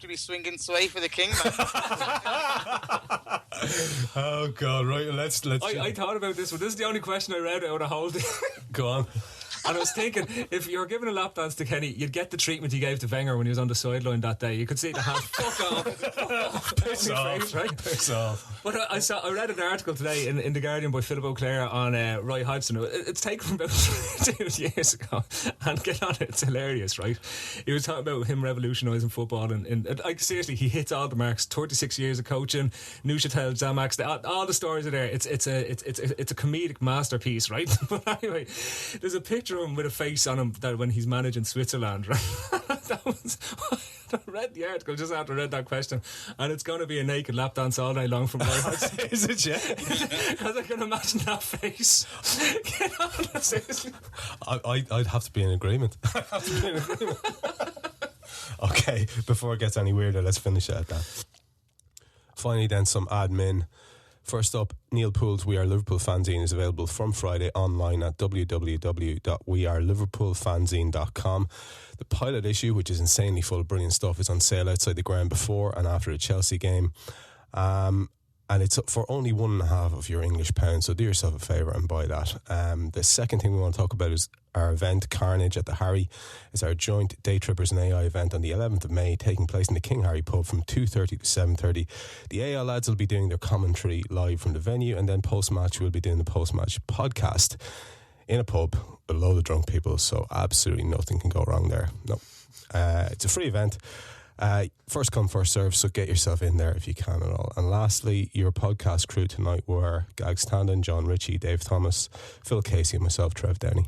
to be swing and sway for the king. Oh God! Right, let's. I thought about this one. This is the only question I read out of whole thing. Go on. And I was thinking, if you're giving a lap dance to Kenny, you'd get the treatment he gave to Wenger when he was on the sideline that day. You could see the hand, fuck off. Piss off. Face, right? Piss off. But I read an article today in The Guardian by Philip O'Clair on Roy Hodgson. It's taken from about 2 years ago. And get on it, it's hilarious, right? He was talking about him revolutionising football. And like, seriously, he hits all the marks. 36 years of coaching, Neuchâtel, Xamax, all the stories are there. It's a comedic masterpiece, right? But anyway, there's a picture of him with a face on him that when he's managing Switzerland, right? I read the article just after I read that question, and it's going to be a naked lap dance all night long from Roy Hodgson. Is it, yeah? Because I can imagine that face. Get on, seriously. I'd have to be in agreement. Okay, before it gets any weirder, let's finish it at that. Finally, then, some admin. First up, Neil Poole's We Are Liverpool fanzine is available from Friday online at www.weareliverpoolfanzine.com. The pilot issue, which is insanely full of brilliant stuff, is on sale outside the ground before and after the Chelsea game. and it's for only 1.5 of your English pounds, so do yourself a favour and buy that. The second thing we want to talk about is our event, Carnage at the Harry. It's our joint Daytrippers and AI event on the 11th of May, taking place in the King Harry pub from 2:30 to 7:30. The AI lads will be doing their commentary live from the venue, and then post-match we'll be doing the post-match podcast in a pub with a load of drunk people, so absolutely nothing can go wrong there. No. It's a free event. First come, first serve, so get yourself in there if you can at all. And lastly, your podcast crew tonight were Gags and AI, John Richie, Dave Thomas, Phil Casey and myself, Trev Downey.